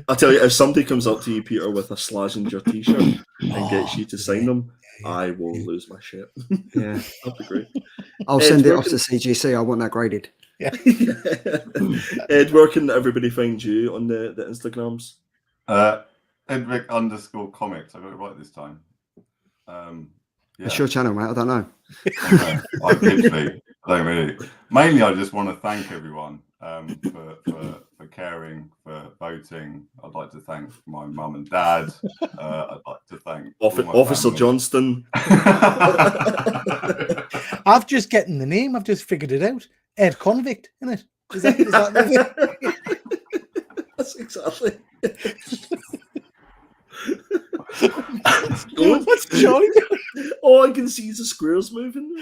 I'll tell you, if somebody comes up to you, Peter, with a Slazenger t-shirt and gets you to sign them, I will lose my shit. Yeah, that'd be great. I'll send it off to CGC. I want that graded. Yeah. Ed, where can everybody find you on the Instagrams? Edric_comics. I got it right this time. It's your channel, mate. I don't know. I don't really. Mainly, I just want to thank everyone for caring, for voting. I'd like to thank my mum and dad. I'd like to thank Officer Johnston. I've just getting the name. I've just figured it out. Ed Convict, isn't it? Is that That's exactly. What's Charlie doing? All I can see is the squares moving.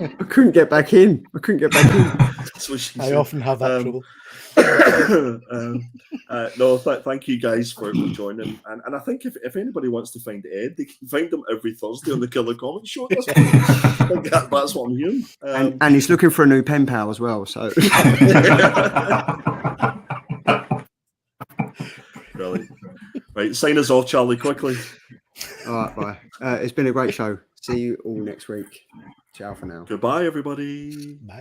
I couldn't get back in. That's what she I said. often have that trouble. Thank you guys for joining. And I think if anybody wants to find Ed, they can find him every Thursday on the Killer Comic Show. That's what I'm hearing. And he's looking for a new pen pal as well. So. Brilliant. Right, sign us off, Charlie, quickly. All right, bye. It's been a great show. See you all next week. Ciao for now. Goodbye, everybody. Bye.